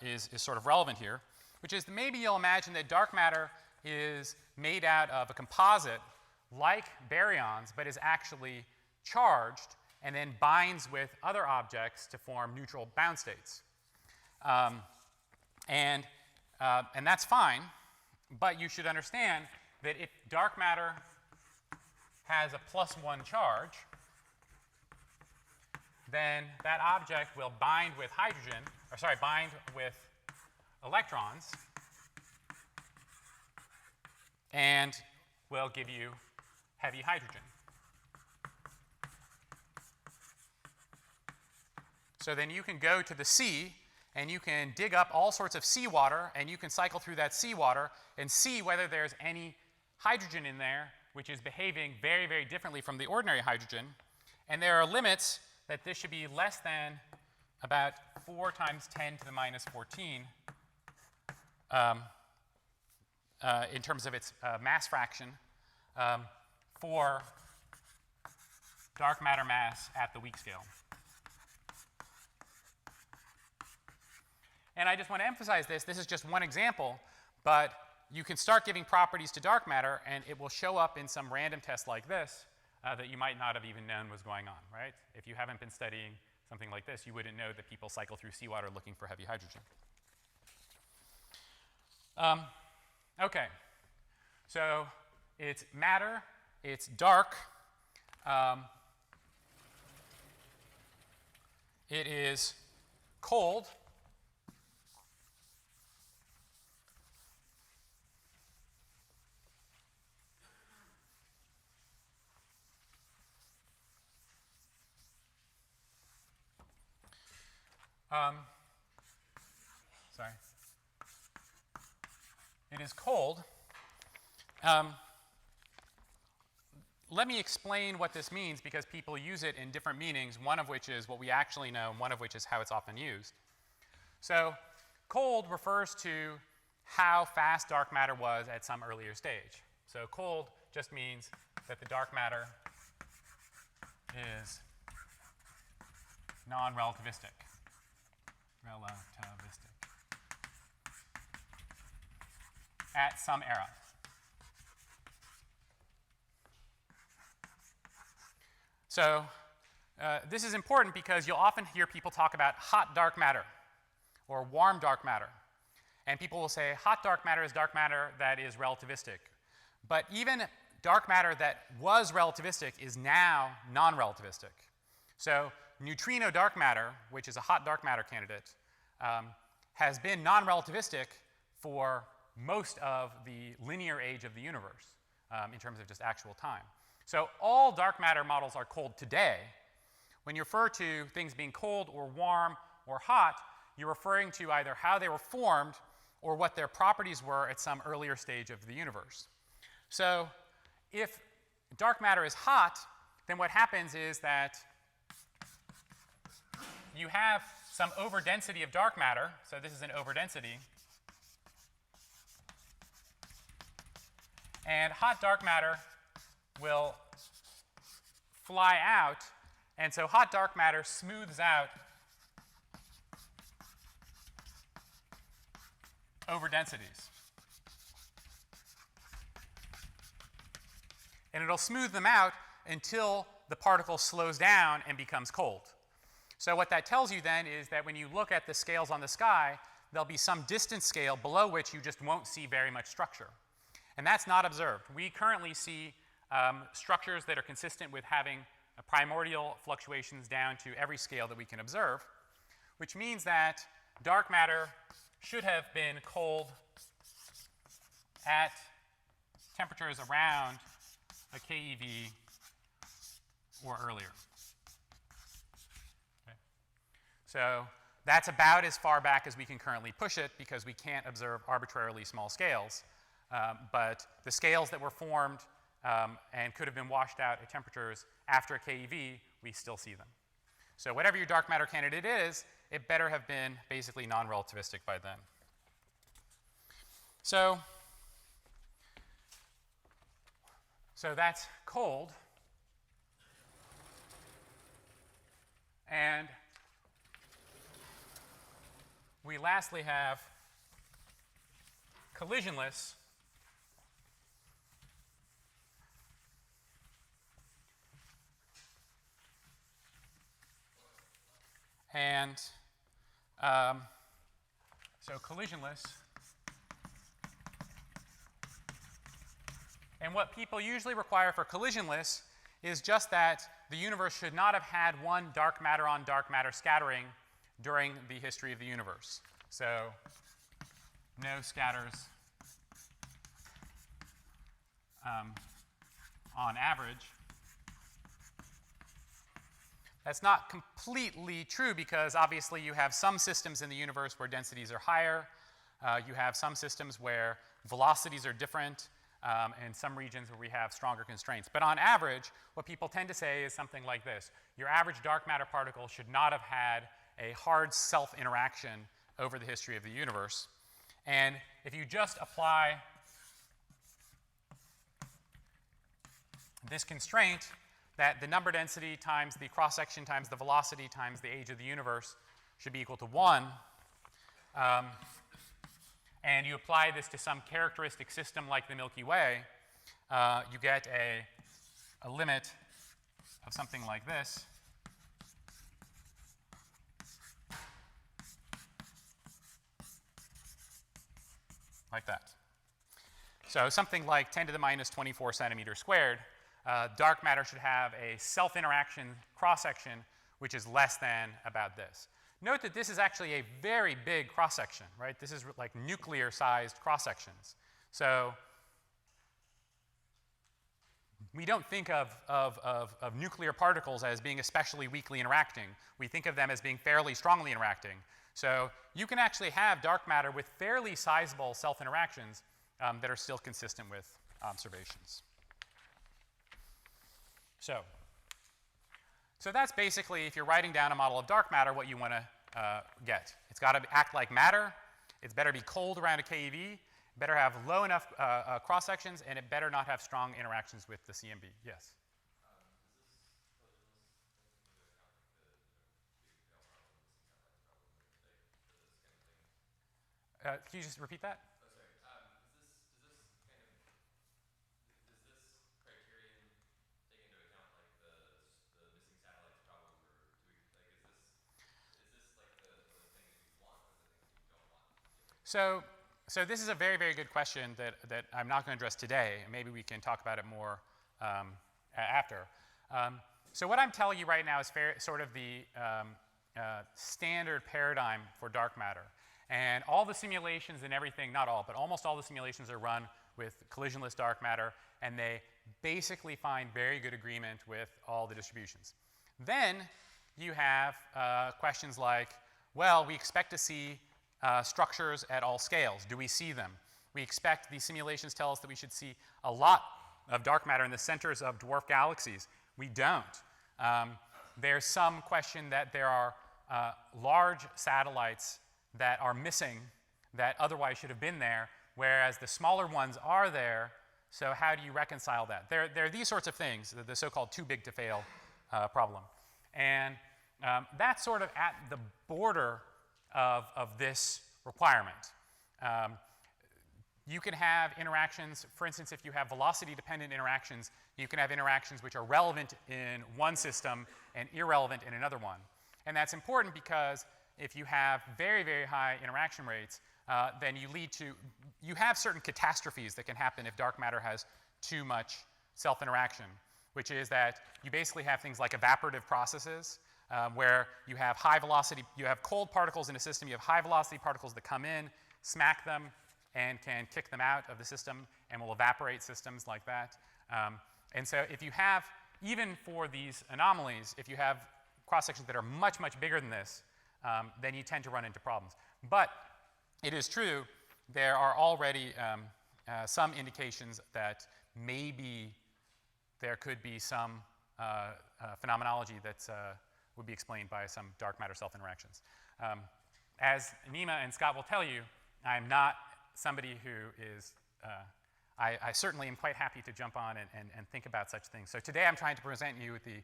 is sort of relevant here, which is maybe you'll imagine that dark matter is made out of a composite like baryons, but is actually charged and then binds with other objects to form neutral bound states. And that's fine, but you should understand that if dark matter has a +1 charge, then that object will bind with hydrogen, or sorry, bind with electrons, and will give you heavy hydrogen. So then you can go to the sea and you can dig up all sorts of seawater and you can cycle through that seawater and see whether there's any hydrogen in there which is behaving very, very differently from the ordinary hydrogen. And there are limits that this should be less than about 4 times 10 to the minus 14 in terms of its mass fraction for dark matter mass at the weak scale. And I just want to emphasize this. This is just one example, but you can start giving properties to dark matter, and it will show up in some random test like this that you might not have even known was going on, right? If you haven't been studying something like this, you wouldn't know that people cycle through seawater looking for heavy hydrogen. Okay, so it's matter, it's dark, it is cold, sorry. It is cold. Let me explain what this means because people use it in different meanings, one of which is what we actually know, and one of which is how it's often used. So cold refers to how fast dark matter was at some earlier stage. So cold just means that the dark matter is non-relativistic. At some era. So this is important because you'll often hear people talk about hot dark matter or warm dark matter. And people will say hot dark matter is dark matter that is relativistic. But even dark matter that was relativistic is now non-relativistic. So neutrino dark matter, which is a hot dark matter candidate, has been non-relativistic for most of the linear age of the universe in terms of just actual time. So all dark matter models are cold today. When you refer to things being cold or warm or hot, you're referring to either how they were formed or what their properties were at some earlier stage of the universe. So if dark matter is hot, then what happens is that you have some overdensity of dark matter. So this is an overdensity. And hot dark matter will fly out. And so hot dark matter smooths out overdensities. And it'll smooth them out until the particle slows down and becomes cold. So what that tells you then is that when you look at the scales on the sky, there'll be some distance scale below which you just won't see very much structure. And that's not observed. We currently see structures that are consistent with having primordial fluctuations down to every scale that we can observe, which means that dark matter should have been cold at temperatures around a keV or earlier. Okay. So that's about as far back as we can currently push it because we can't observe arbitrarily small scales. But the scales that were formed and could have been washed out at temperatures after a keV, we still see them. So whatever your dark matter candidate is, it better have been basically non-relativistic by then. So that's cold. And we lastly have collisionless. And so collisionless. And what people usually require for collisionless is just that the universe should not have had one dark matter on dark matter scattering during the history of the universe. So no scatters on average. That's not completely true because obviously you have some systems in the universe where densities are higher. You have some systems where velocities are different, and some regions where we have stronger constraints. But on average, what people tend to say is something like this. Your average dark matter particle should not have had a hard self-interaction over the history of the universe. And if you just apply this constraint, that the number density times the cross-section times the velocity times the age of the universe should be equal to 1, and you apply this to some characteristic system like the Milky Way, you get a limit of something like this. Like that. So something like 10 to the minus 24 centimeters squared. Dark matter should have a self-interaction cross-section which is less than about this. Note that this is actually a very big cross-section, right? This is like nuclear-sized cross-sections. So we don't think of nuclear particles as being especially weakly interacting. We think of them as being fairly strongly interacting. So you can actually have dark matter with fairly sizable self-interactions that are still consistent with observations. So that's basically, if you're writing down a model of dark matter, what you want to get. It's got to act like matter. It's better be cold around a keV. Better have low enough cross-sections, and it better not have strong interactions with the CMB. Yes? Can you just repeat that? So this is a very, very good question that I'm not going to address today. Maybe we can talk about it more after. So what I'm telling you right now is sort of the standard paradigm for dark matter. And all the simulations and everything, not all, but almost all the simulations are run with collisionless dark matter, and they basically find very good agreement with all the distributions. Then you have questions like, well, we expect to see structures at all scales. Do we see them? We expect these simulations tell us that we should see a lot of dark matter in the centers of dwarf galaxies. We don't. There's some question that there are large satellites that are missing that otherwise should have been there, whereas the smaller ones are there. So how do you reconcile that? There are these sorts of things, the so-called too big to fail problem. And that's sort of at the border of this requirement. You can have interactions, for instance, if you have velocity-dependent interactions, you can have interactions which are relevant in one system and irrelevant in another one. And that's important because if you have very, very high interaction rates, then you have certain catastrophes that can happen if dark matter has too much self-interaction, which is that you basically have things like evaporative processes, where you have high velocity, you have cold particles in a system, you have high velocity particles that come in, smack them, and can kick them out of the system and will evaporate systems like that. And so if you have, even for these anomalies, if you have cross-sections that are much, much bigger than this, then you tend to run into problems. But it is true, there are already some indications that maybe there could be some phenomenology that would be explained by some dark matter self-interactions. As Nima and Scott will tell you, I'm not somebody who is, I certainly am quite happy to jump on and think about such things. So today I'm trying to present you with the,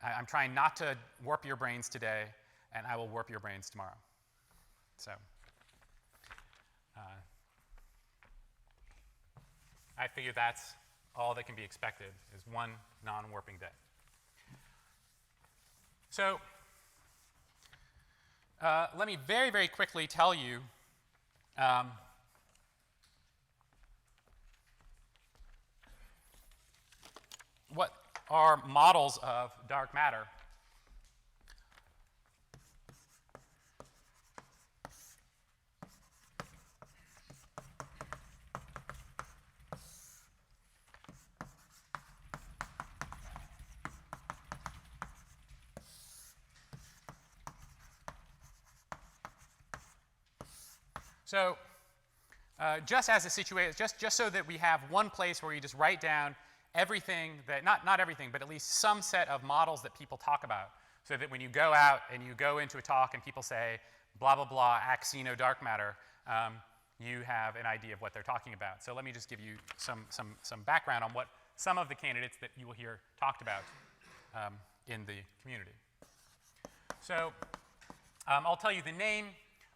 I'm trying not to warp your brains today, and I will warp your brains tomorrow. So I figure that's all that can be expected is one non-warping day. So let me very, very quickly tell you what are models of dark matter. So just as a situation, just so that we have one place where you just write down everything that, not everything, but at least some set of models that people talk about, so that when you go out and you go into a talk and people say, blah, blah, blah, axino dark matter, you have an idea of what they're talking about. So let me just give you some background on what some of the candidates that you will hear talked about in the community. So I'll tell you the name,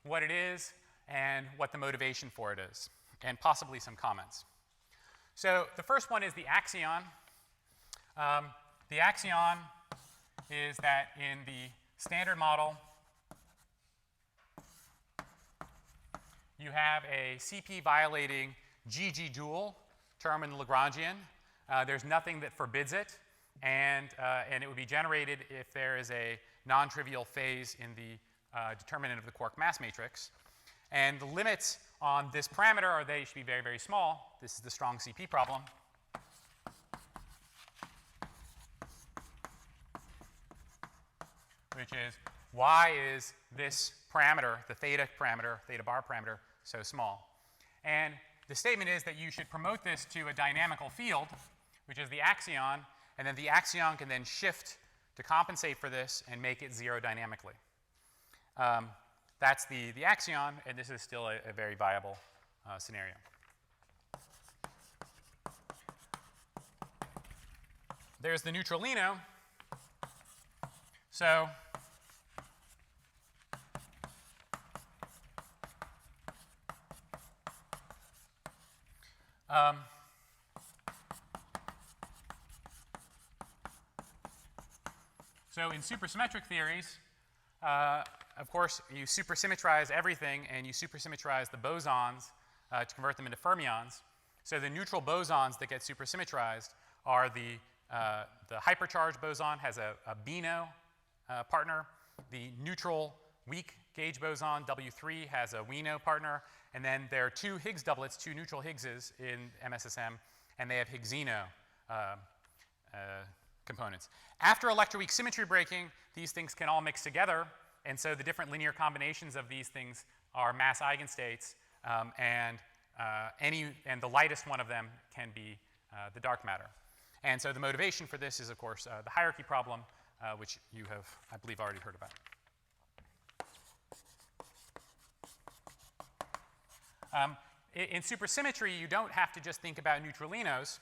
what it is, and what the motivation for it is, and possibly some comments. So the first one is the axion. The axion is that in the standard model, you have a CP violating GG dual term in the Lagrangian. There's nothing that forbids it, and it would be generated if there is a non-trivial phase in the determinant of the quark mass matrix. And the limits on this parameter are they should be very, very small. This is the strong CP problem. Which is, why is this parameter, the theta parameter, theta bar parameter, so small? And the statement is that you should promote this to a dynamical field, which is the axion, and then the axion can then shift to compensate for this and make it zero dynamically. That's the axion, and this is still a very viable scenario. There's the Neutrino. So in supersymmetric theories, of course, you supersymmetrize everything, and you supersymmetrize the bosons to convert them into fermions. So the neutral bosons that get supersymmetrized are the the hypercharged boson has a Bino partner. The neutral weak gauge boson, W3, has a Wino partner. And then there are two Higgs doublets, two neutral Higgses in MSSM, and they have Higgsino components. After electroweak symmetry breaking, these things can all mix together, and so the different linear combinations of these things are mass eigenstates, and the lightest one of them can be the dark matter. And so the motivation for this is, of course, the hierarchy problem, which you have, I believe, already heard about. In supersymmetry, you don't have to just think about neutralinos.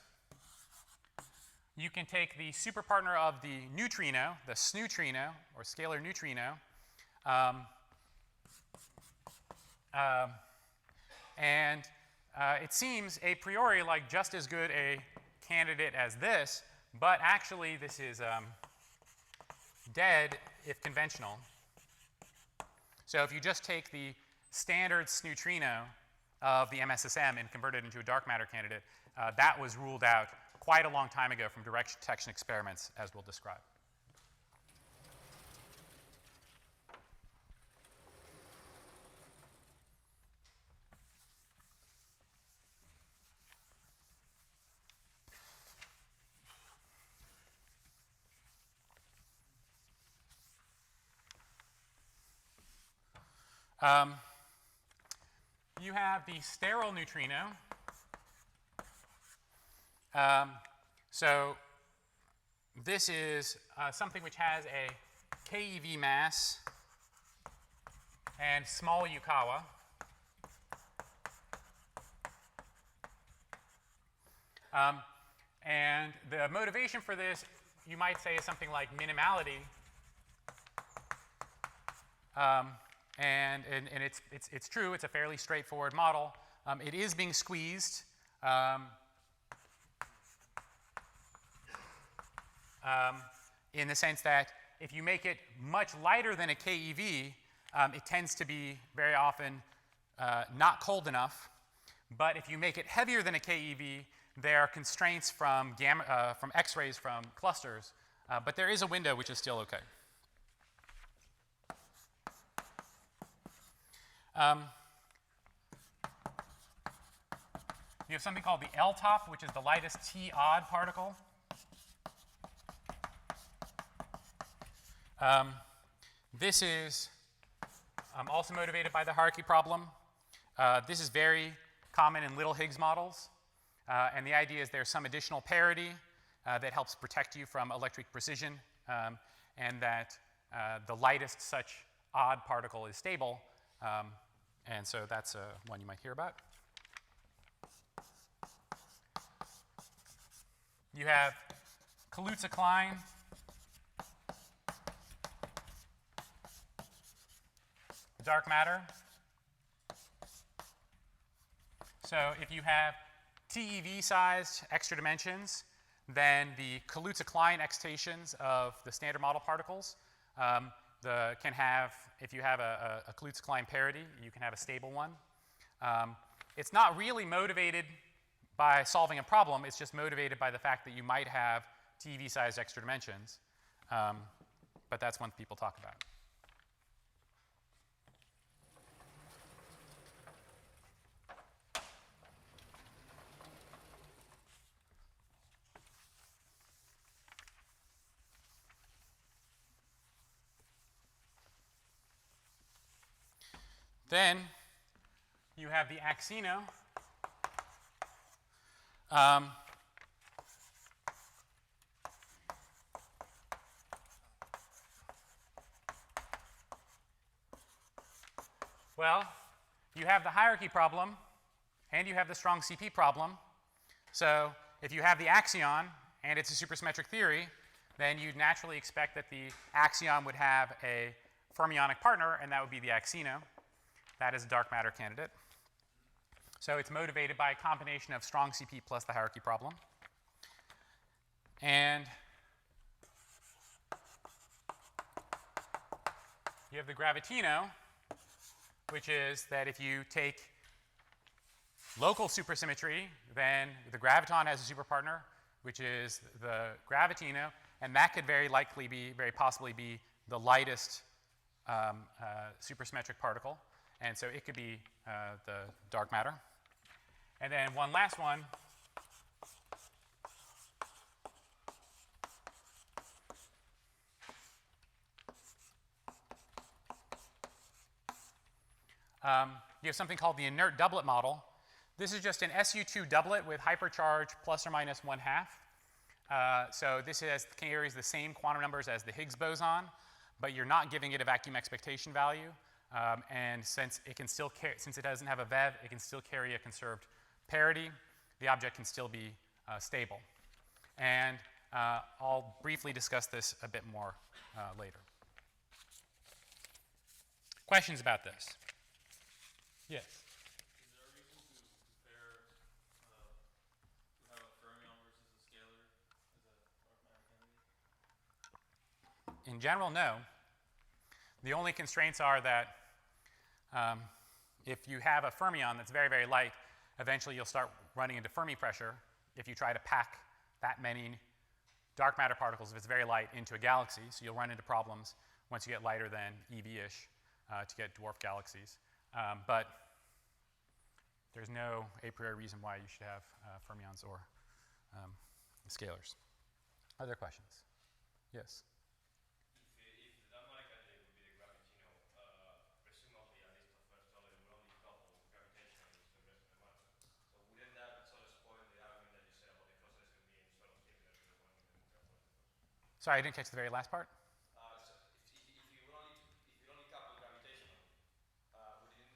You can take the superpartner of the neutrino, the sneutrino, or scalar neutrino, and it seems a priori like just as good a candidate as this, but actually this is dead if conventional. So if you just take the standard sneutrino of the MSSM and convert it into a dark matter candidate, that was ruled out quite a long time ago from direct detection experiments, as we'll describe. You have the sterile neutrino. So this is something which has a keV mass and small Yukawa. And the motivation for this, you might say, is something like minimality. And it's true. It's a fairly straightforward model. It is being squeezed. In the sense that if you make it much lighter than a keV, it tends to be very often not cold enough. But if you make it heavier than a keV, there are constraints from X-rays from clusters. But there is a window which is still OK. You have something called the L-top, which is the lightest T-odd particle. This is also motivated by the hierarchy problem. This is very common in little Higgs models. And the idea is there's some additional parity that helps protect you from electric precision, and that the lightest such odd particle is stable. And so that's one you might hear about. You have Colusa Klein. Dark matter. So if you have TeV-sized extra dimensions, then the Colusa-Klein excitations of the standard model particles can have, if you have a Colusa-Klein parity, you can have a stable one. It's not really motivated by solving a problem. It's just motivated by the fact that you might have TeV-sized extra dimensions. But that's one people talk about. Then you have the Axino. Well, you have the hierarchy problem, and you have the strong CP problem. So if you have the axion, and it's a supersymmetric theory, then you'd naturally expect that the axion would have a fermionic partner, and that would be the Axino. That is a dark matter candidate. So it's motivated by a combination of strong CP plus the hierarchy problem. And you have the Gravitino, which is that if you take local supersymmetry, then the graviton has a superpartner, which is the gravitino, and that could very possibly be the lightest supersymmetric particle, and so it could be the dark matter. And then one last one. You have something called the inert doublet model. This is just an SU2 doublet with hypercharge plus or minus 1/2. So this carries the same quantum numbers as the Higgs boson, but you're not giving it a vacuum expectation value. And since it doesn't have a VEV, it can still carry a conserved parity. The object can still be stable. And I'll briefly discuss this a bit more later. Questions about this? Yes. Is there a reason to compare to have a fermion versus a scalar as a dark matter candidate? In general, no. The only constraints are that if you have a fermion that's very, very light, eventually you'll start running into Fermi pressure if you try to pack that many dark matter particles, if it's very light, into a galaxy. So you'll run into problems once you get lighter than EV-ish to get dwarf galaxies. But there's no a priori reason why you should have fermions or scalars. Other questions? Yes? If the dark matter candidate would be the gravitino, presumably, at least the first order, would only couple gravitationally to the rest of the matter. So wouldn't that sort of spoil the argument that you said about the processes being sort of similar to the one with the nuclear particles? Sorry, I didn't catch the very last part. So if you only couple gravitationally,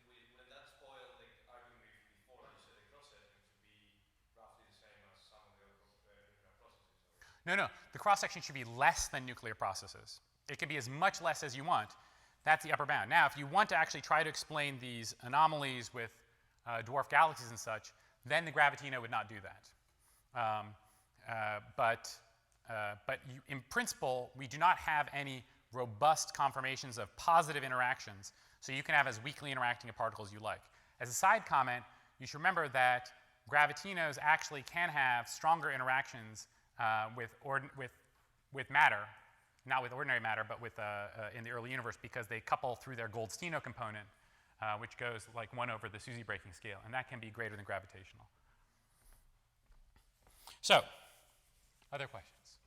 wouldn't that spoil the argument before that you said the cross-section should be roughly the same as some of the other nuclear processes? No. The cross-section should be less than nuclear processes. It can be as much less as you want. That's the upper bound. Now, if you want to actually try to explain these anomalies with dwarf galaxies and such, then the gravitino would not do that. But in principle, we do not have any robust conformations of positive interactions, so you can have as weakly interacting a particle as you like. As a side comment, you should remember that gravitinos actually can have stronger interactions with matter, not with ordinary matter, but with in the early universe, because they couple through their Goldstino component, which goes like 1 over the SUSY breaking scale, and that can be greater than gravitational. So, other questions?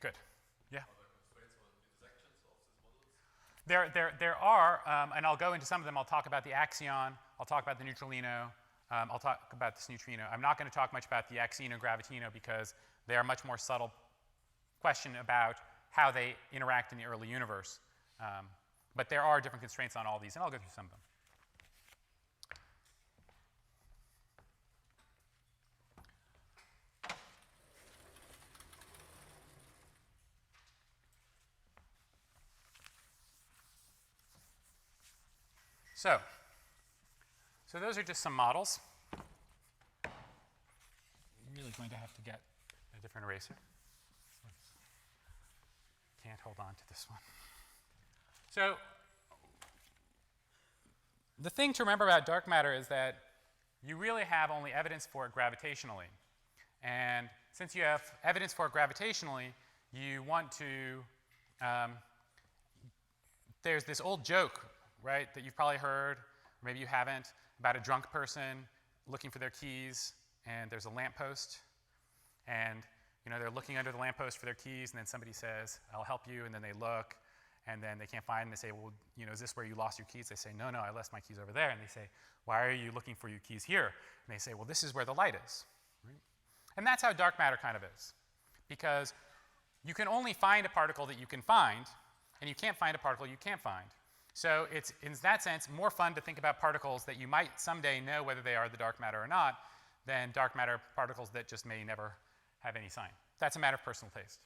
Good. Yeah? Are there constraints on intersections of these models? There are, and I'll go into some of them. I'll talk about the axion. I'll talk about the neutralino. I'll talk about this neutrino. I'm not going to talk much about the axino gravitino because they are much more subtle question about how they interact in the early universe. But there are different constraints on all these, and I'll go through some of them. So those are just some models. I'm really going to have to get a different eraser. Can't hold on to this one. So the thing to remember about dark matter is that you really have only evidence for it gravitationally. And since you have evidence for it gravitationally, you want to there's this old joke, right, that you've probably heard, or maybe you haven't, about a drunk person looking for their keys, and there's a lamppost, and they're looking under the lamppost for their keys, and then somebody says, "I'll help you," and then they look, and then they can't find them. They say, "Well, is this where you lost your keys?" They say, "No, I left my keys over there." And they say, "Why are you looking for your keys here?" And they say, "Well, this is where the light is." Right? And that's how dark matter kind of is, because you can only find a particle that you can find, and you can't find a particle you can't find. So it's, in that sense, more fun to think about particles that you might someday know whether they are the dark matter or not than dark matter particles that just may never have any sign. That's a matter of personal taste.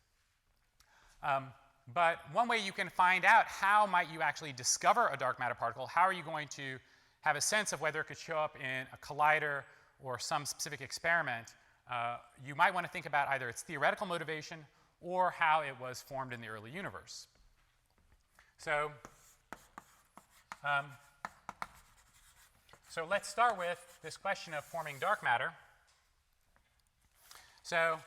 But one way you can find out how might you actually discover a dark matter particle, how are you going to have a sense of whether it could show up in a collider or some specific experiment, you might want to think about either its theoretical motivation or how it was formed in the early universe. So let's start with this question of forming dark matter. So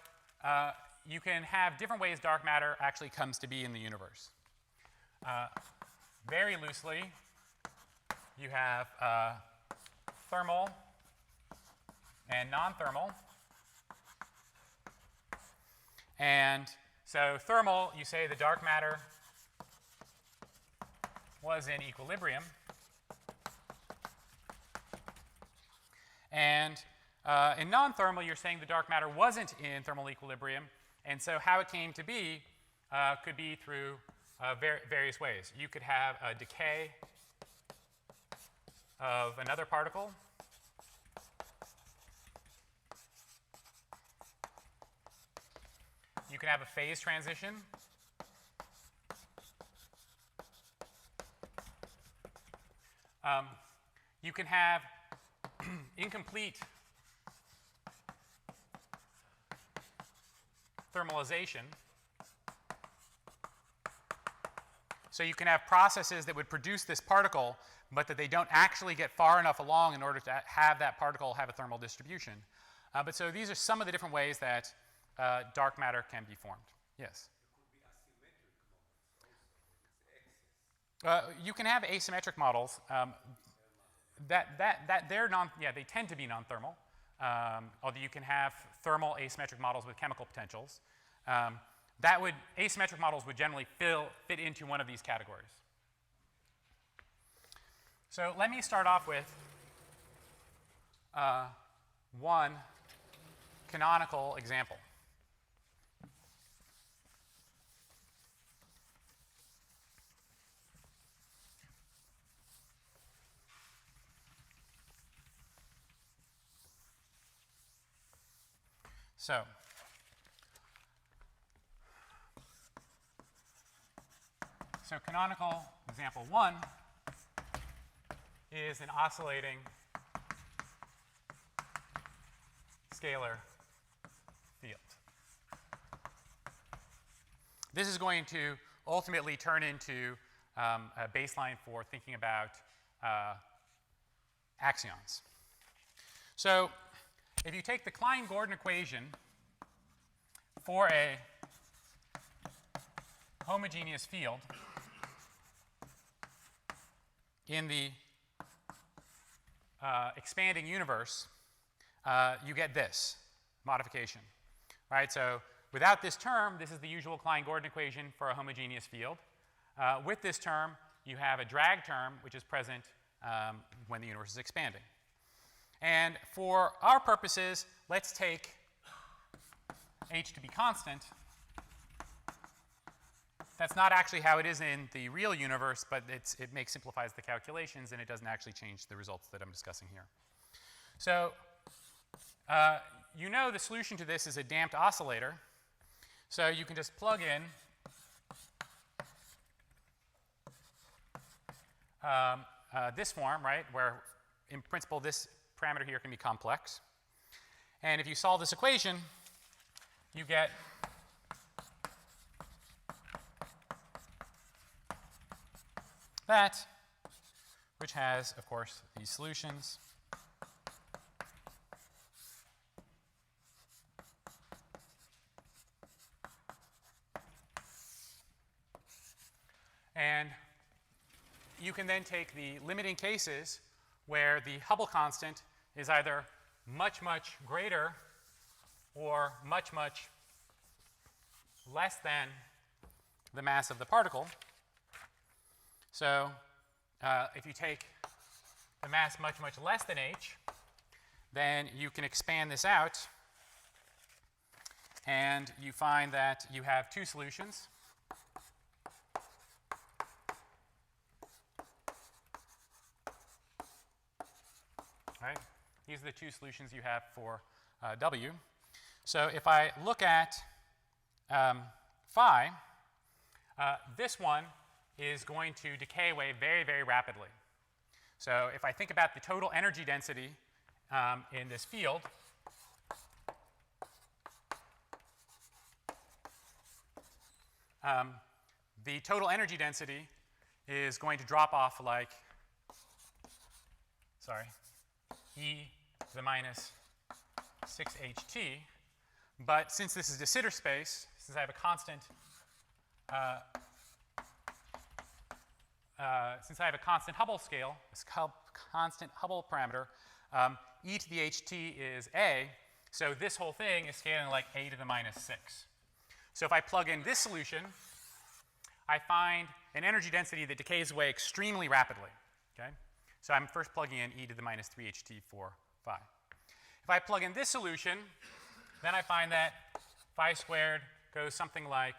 you can have different ways dark matter actually comes to be in the universe. Very loosely, you have thermal and non-thermal. And so thermal, you say the dark matter was in equilibrium. And in non-thermal, you're saying the dark matter wasn't in thermal equilibrium. And so how it came to be could be through various ways. You could have a decay of another particle. You can have a phase transition. You can have incomplete thermalization. So you can have processes that would produce this particle, but that they don't actually get far enough along in order to have that particle have a thermal distribution. But so these are some of the different ways that dark matter can be formed. Yes? You can have asymmetric models. They tend to be non-thermal, although you can have thermal asymmetric models with chemical potentials. Asymmetric models would generally fit into one of these categories. So let me start off with one canonical example. So canonical example 1 is an oscillating scalar field. This is going to ultimately turn into a baseline for thinking about axions. So if you take the Klein-Gordon equation for a homogeneous field in the expanding universe, you get this modification. Right? So without this term, this is the usual Klein-Gordon equation for a homogeneous field. With this term, you have a drag term, which is present when the universe is expanding. And for our purposes, let's take h to be constant. That's not actually how it is in the real universe, but it simplifies the calculations, and it doesn't actually change the results that I'm discussing here. So you know the solution to this is a damped oscillator. So you can just plug in this form, right, where in principle this parameter here can be complex. And if you solve this equation, you get that, which has, of course, these solutions. And you can then take the limiting cases where the Hubble constant is either much, much greater or much, much less than the mass of the particle. So if you take the mass much, much less than h, then you can expand this out, and you find that you have two solutions. Right? These are the two solutions you have for W. So if I look at phi, this one is going to decay away very, very rapidly. So if I think about the total energy density in this field, the total energy density is going to drop off like, e to the minus 6ht. But since this is de Sitter space, since I have a constant Hubble scale, this constant Hubble parameter, e to the ht is a, so this whole thing is scaling like a to the minus 6. So if I plug in this solution, I find an energy density that decays away extremely rapidly. Okay? So I'm first plugging in e to the minus 3 ht for phi. If I plug in this solution, then I find that phi squared goes something like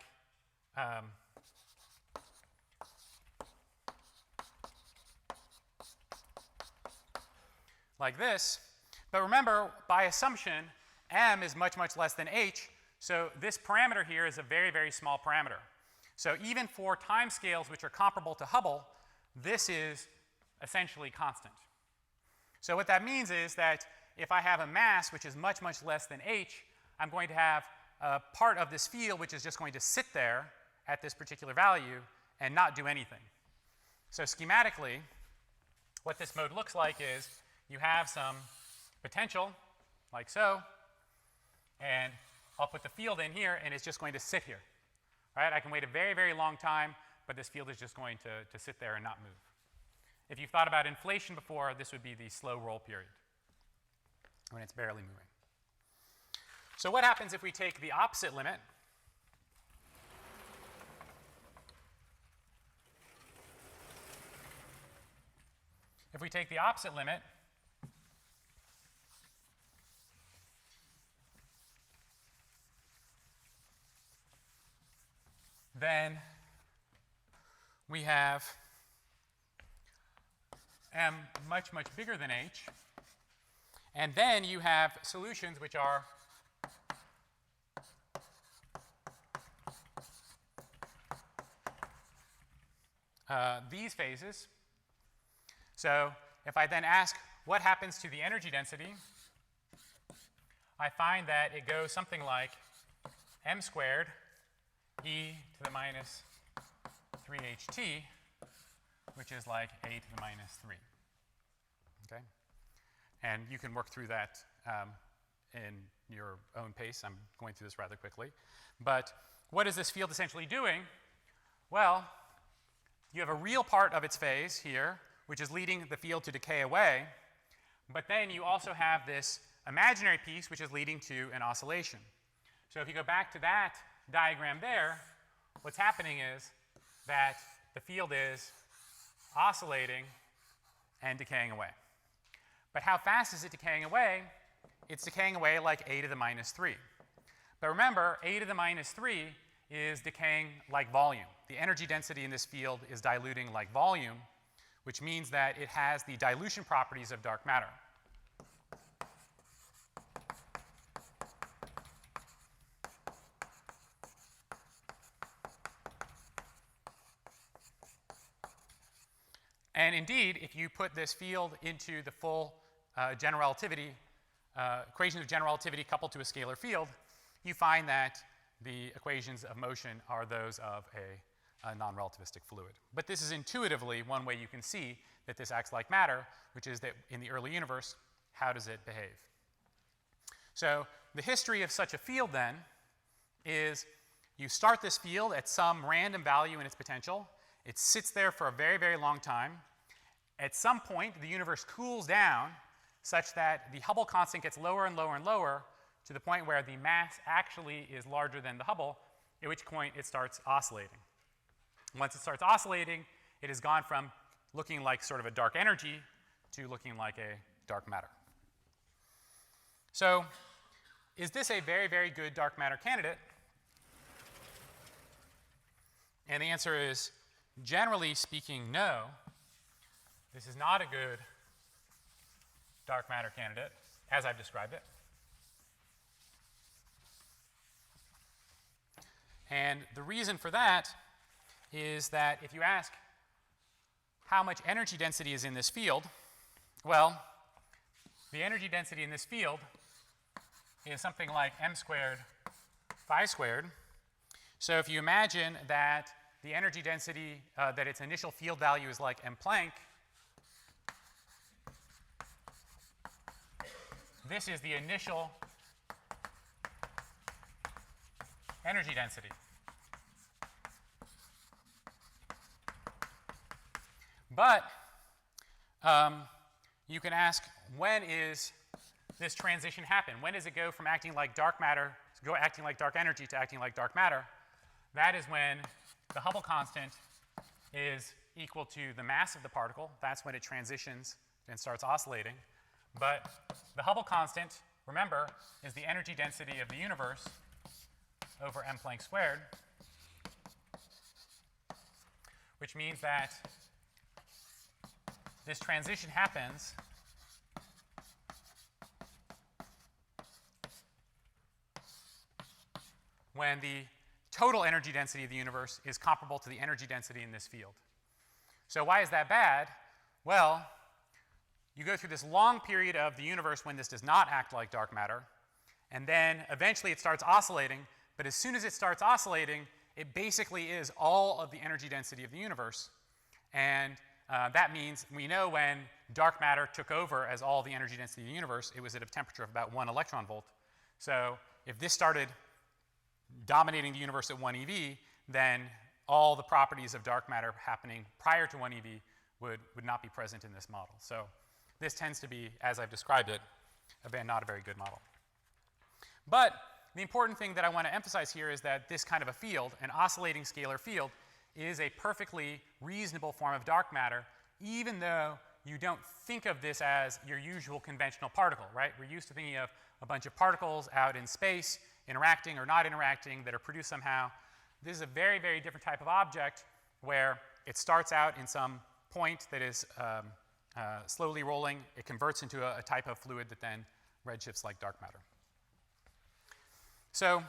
this. But remember, by assumption, m is much, much less than h, so this parameter here is a very, very small parameter. So even for time scales which are comparable to Hubble, this is essentially constant. So what that means is that if I have a mass which is much, much less than h, I'm going to have a part of this field which is just going to sit there at this particular value and not do anything. So schematically, what this mode looks like is you have some potential, like so, and I'll put the field in here, and it's just going to sit here. Right? I can wait a very, very long time, but this field is just going to sit there and not move. If you've thought about inflation before, this would be the slow roll period, when it's barely moving. So what happens if we take the opposite limit? If we take the opposite limit, then we have m much, much bigger than h. And then you have solutions which are these phases. So if I then ask what happens to the energy density, I find that it goes something like m squared e to the minus 3ht, which is like a to the minus 3. Okay? And you can work through that in your own pace. I'm going through this rather quickly. But what is this field essentially doing? Well, you have a real part of its phase here, which is leading the field to decay away. But then you also have this imaginary piece, which is leading to an oscillation. So if you go back to that diagram there, what's happening is that the field is oscillating and decaying away. But how fast is it decaying away? It's decaying away like a to the minus 3. But remember, a to the minus 3 is decaying like volume. The energy density in this field is diluting like volume, which means that it has the dilution properties of dark matter. And indeed, if you put this field into the full general relativity, equations of general relativity coupled to a scalar field, you find that the equations of motion are those of a non-relativistic fluid. But this is intuitively one way you can see that this acts like matter, which is that in the early universe, how does it behave? So the history of such a field then is you start this field at some random value in its potential. It sits there for a very, very long time. At some point, the universe cools down such that the Hubble constant gets lower and lower and lower to the point where the mass actually is larger than the Hubble, at which point it starts oscillating. Once it starts oscillating, it has gone from looking like sort of a dark energy to looking like a dark matter. So is this a very, very good dark matter candidate? And the answer is, generally speaking, no. This is not a good dark matter candidate, as I've described it. And the reason for that is that if you ask how much energy density is in this field, well, the energy density in this field is something like m squared phi squared. So if you imagine that the energy density, that its initial field value is like m Planck, this is the initial energy density. But you can ask, when is this transition happen? When does it go from acting like dark matter, acting like dark energy to acting like dark matter? That is when the Hubble constant is equal to the mass of the particle. That's when it transitions and starts oscillating. But the Hubble constant, remember, is the energy density of the universe over m Planck squared, which means that this transition happens when the total energy density of the universe is comparable to the energy density in this field. So why is that bad? Well, you go through this long period of the universe when this does not act like dark matter, and then eventually it starts oscillating, but as soon as it starts oscillating, it basically is all of the energy density of the universe. And that means we know when dark matter took over as all the energy density of the universe, it was at a temperature of about 1 electron volt. So if this started dominating the universe at 1 eV, then all the properties of dark matter happening prior to 1 eV would not be present in this model. So this tends to be, as I've described it, not a very good model. But the important thing that I want to emphasize here is that this kind of a field, an oscillating scalar field, is a perfectly reasonable form of dark matter, even though you don't think of this as your usual conventional particle, right? We're used to thinking of a bunch of particles out in space interacting or not interacting that are produced somehow. This is a very, very different type of object where it starts out in some point that is slowly rolling. It converts into a type of fluid that then redshifts like dark matter. So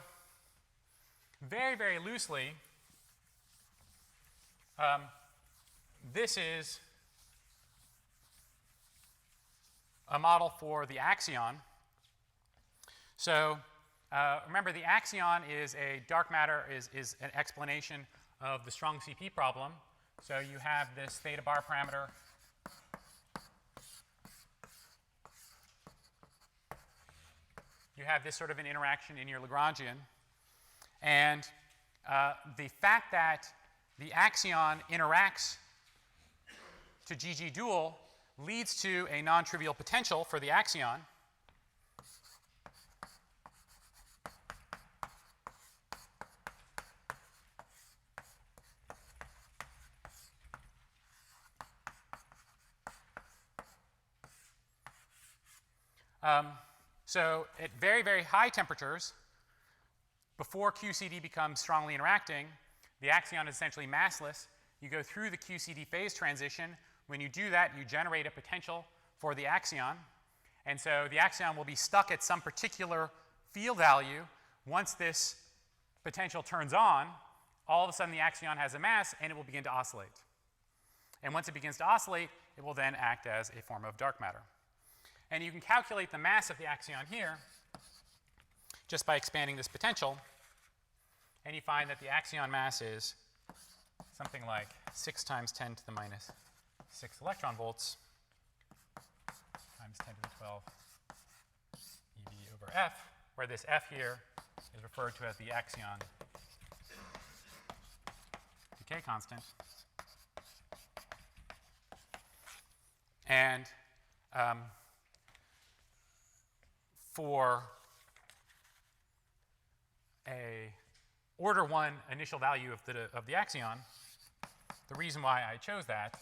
very, very loosely, this is a model for the axion. So remember, the axion is a dark matter, is an explanation of the strong CP problem. So you have this theta bar parameter. You have this sort of an interaction in your Lagrangian. And the fact that the axion interacts to GG dual leads to a non-trivial potential for the axion. So at very, very high temperatures, before QCD becomes strongly interacting, the axion is essentially massless. You go through the QCD phase transition. When you do that, you generate a potential for the axion. And so the axion will be stuck at some particular field value. Once this potential turns on, all of a sudden the axion has a mass and it will begin to oscillate. And once it begins to oscillate, it will then act as a form of dark matter. And you can calculate the mass of the axion here just by expanding this potential. And you find that the axion mass is something like 6 times 10 to the minus 6 electron volts times 10 to the 12 eV over F, where this F here is referred to as the axion decay constant. And for a order 1 initial value of the axion, the reason why I chose that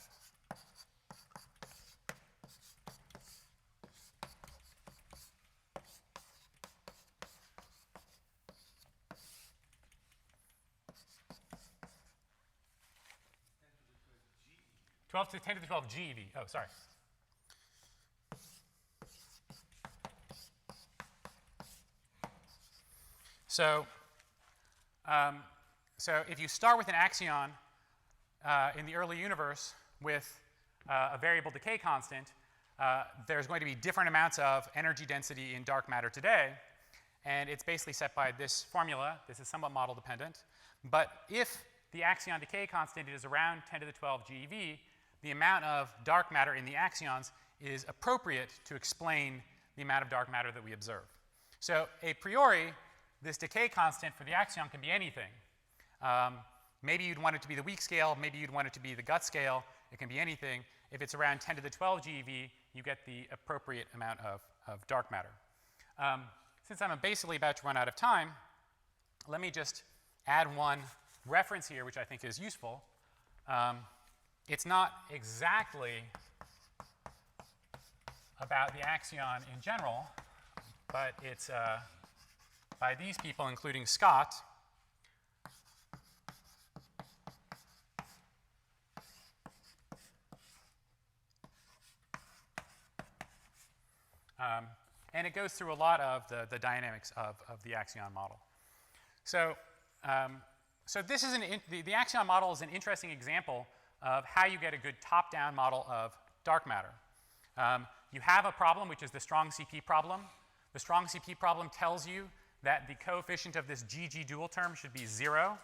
(10 to the 12 GeV. Oh, sorry. So if you start with an axion in the early universe with a variable decay constant, there's going to be different amounts of energy density in dark matter today. And it's basically set by this formula. This is somewhat model dependent. But if the axion decay constant is around 10 to the 12 GeV, the amount of dark matter in the axions is appropriate to explain the amount of dark matter that we observe. So a priori, this decay constant for the axion can be anything. Maybe you'd want it to be the weak scale, maybe you'd want it to be the gut scale. It can be anything. If it's around 10 to the 12 GeV, you get the appropriate amount of dark matter. Since I'm basically about to run out of time, let me just add one reference here, which I think is useful. It's not exactly about the axion in general, but it's by these people, including Scott. And it goes through a lot of the dynamics of the axion model. So, this is the axion model is an interesting example of how you get a good top-down model of dark matter. You have a problem, which is the strong CP problem. The strong CP problem tells you that the coefficient of this GG dual term should be 0.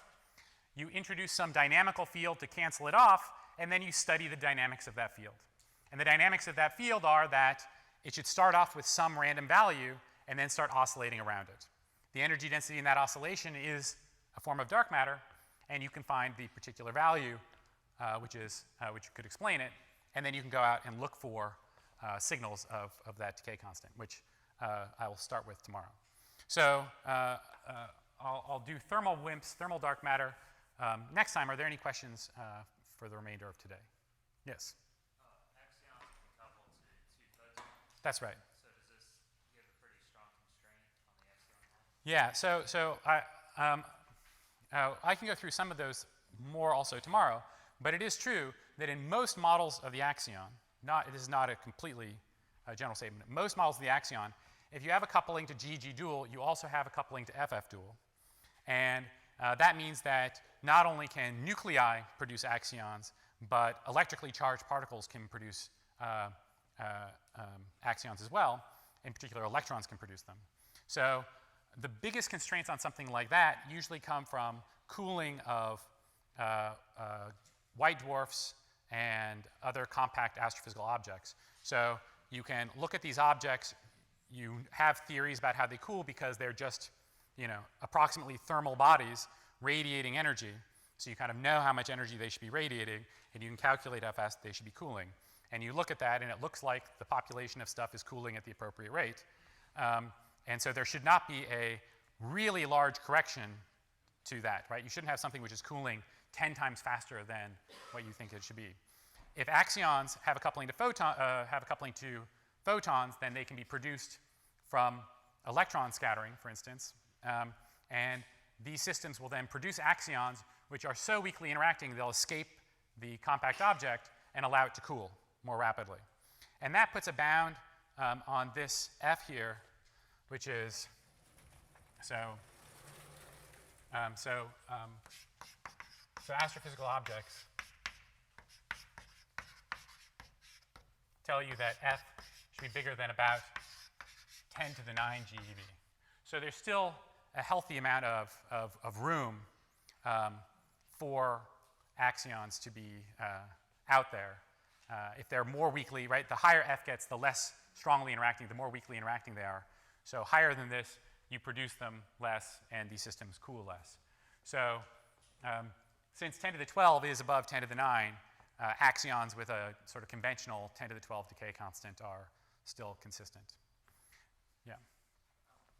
You introduce some dynamical field to cancel it off, and then you study the dynamics of that field. And the dynamics of that field are that it should start off with some random value and then start oscillating around it. The energy density in that oscillation is a form of dark matter, and you can find the particular value which could explain it, and then you can go out and look for signals of that decay constant, which I will start with tomorrow. So I'll do thermal WIMPs, thermal dark matter. Next time, are there any questions for the remainder of today? Yes? Axions can couple to 2 photons. That's right. So does this give a pretty strong constraint on the axion model? Yeah, so I can go through some of those more also tomorrow, but it is true that in most models of the axion, this is not a completely general statement, most models of the axion, if you have a coupling to GG dual, you also have a coupling to FF dual. And that means that not only can nuclei produce axions, but electrically charged particles can produce axions as well. In particular, electrons can produce them. So the biggest constraints on something like that usually come from cooling of white dwarfs and other compact astrophysical objects. So you can look at these objects. You have theories about how they cool because they're just, approximately thermal bodies radiating energy. So you kind of know how much energy they should be radiating, and you can calculate how fast they should be cooling. And you look at that, and it looks like the population of stuff is cooling at the appropriate rate. And so there should not be a really large correction to that, right? You shouldn't have something which is cooling 10 times faster than what you think it should be. If axions have a coupling to photons, then they can be produced from electron scattering, for instance. And these systems will then produce axions which are so weakly interacting they'll escape the compact object and allow it to cool more rapidly. And that puts a bound on this F here, which is so astrophysical objects tell you that F should be bigger than about 10 to the 9 GeV. So there's still a healthy amount of room for axions to be out there. If they're more weakly, right, the higher F gets, the less strongly interacting, the more weakly interacting they are. So higher than this, you produce them less, and these systems cool less. So since 10 to the 12 is above 10 to the 9, axions with a sort of conventional 10 to the 12 decay constant are still consistent. Yeah.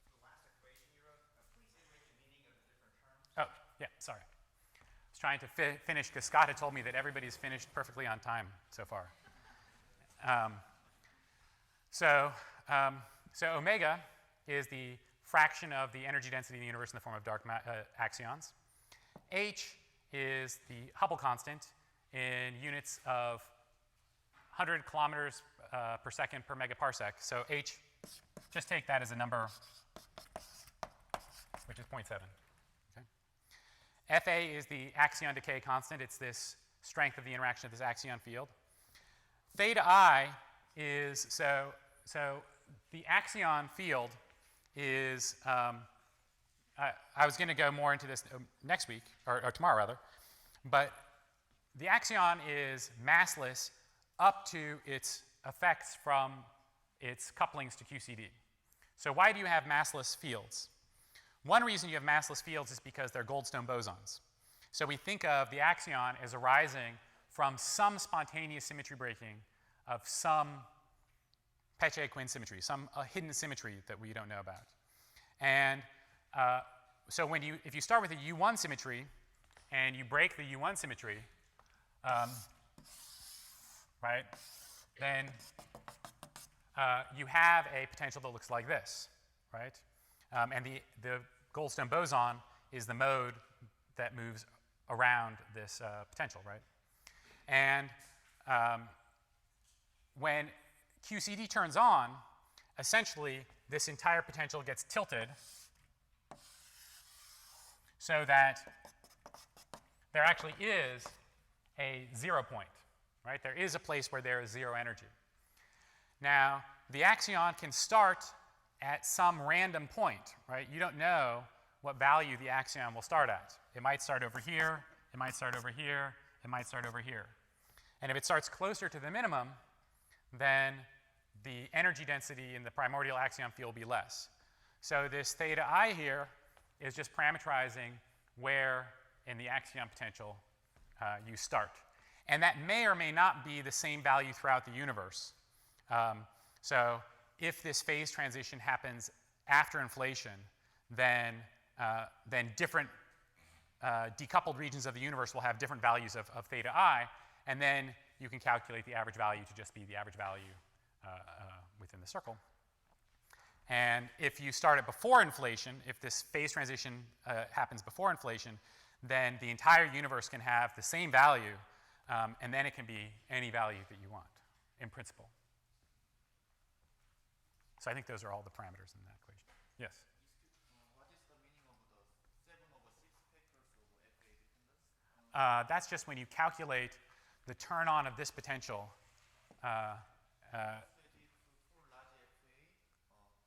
The last equation you wrote, please iterate the meaning of the different terms. Oh, yeah, sorry. I was trying to finish because Scott had told me that everybody's finished perfectly on time so far. So omega is the fraction of the energy density in the universe in the form of dark axions. H is the Hubble constant in units of 100 kilometers per second per megaparsec. So H, just take that as a number, which is 0.7. Okay. Fa is the axion decay constant. It's this strength of the interaction of this axion field. Theta I is, so the axion field is, I was going to go more into this next week, or tomorrow rather, but the axion is massless up to its effects from its couplings to QCD. So why do you have massless fields? One reason you have massless fields is because they're Goldstone bosons. So we think of the axion as arising from some spontaneous symmetry breaking of some Peche-Quinn symmetry, some hidden symmetry that we don't know about. And so if you start with a U1 symmetry and you break the U1 symmetry, right, then you have a potential that looks like this, right? And the Goldstone boson is the mode that moves around this potential, right? And when QCD turns on, essentially this entire potential gets tilted so that there actually is a 0 point, right? There is a place where there is zero energy. Now, the axion can start at some random point, right? You don't know what value the axion will start at. It might start over here, it might start over here, it might start over here. And if it starts closer to the minimum, then the energy density in the primordial axion field will be less. So this theta I here is just parameterizing where in the axion potential you start. And that may or may not be the same value throughout the universe. So if this phase transition happens after inflation, then different decoupled regions of the universe will have different values of theta I, and then you can calculate the average value to just be the average value within the circle. And if you start it before inflation, if this phase transition happens before inflation, then the entire universe can have the same value, and then it can be any value that you want, in principle. So I think those are all the parameters in that equation. Yes? What is the meaning of the 7/6 factors of FA dependence? That's just when you calculate the turn on of this potential. So it is for large FA,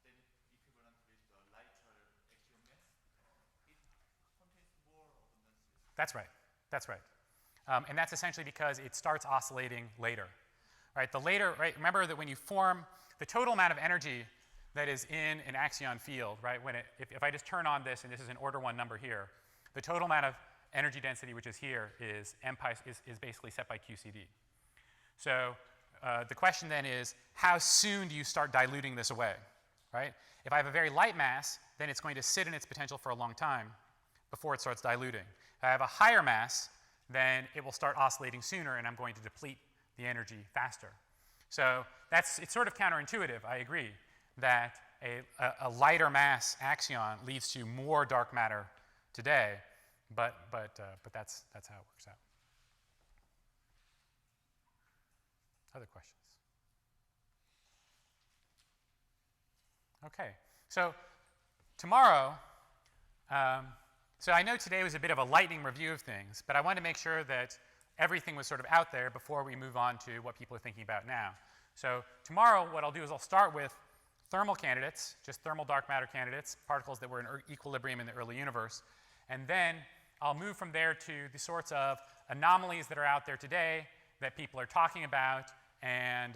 then equivalent with the lighter axion mass. It contains more abundances. That's right. That's right. And that's essentially because it starts oscillating later. Right? The later, right? Remember that when you form the total amount of energy that is in an axion field, right? If I just turn on this, and this is an order 1 number here, the total amount of energy density, which is here, is basically set by QCD. So the question then is, how soon do you start diluting this away, right? If I have a very light mass, then it's going to sit in its potential for a long time before it starts diluting. If I have a higher mass, then it will start oscillating sooner, and I'm going to deplete the energy faster. So it's sort of counterintuitive, I agree, that a lighter mass axion leads to more dark matter today, but that's how it works out. Other questions? Okay, so tomorrow, so I know today was a bit of a lightning review of things, but I wanted to make sure that everything was sort of out there before we move on to what people are thinking about now. So tomorrow, what I'll do is I'll start with thermal candidates, just thermal dark matter candidates, particles that were in equilibrium in the early universe. And then I'll move from there to the sorts of anomalies that are out there today that people are talking about, and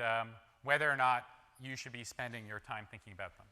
whether or not you should be spending your time thinking about them.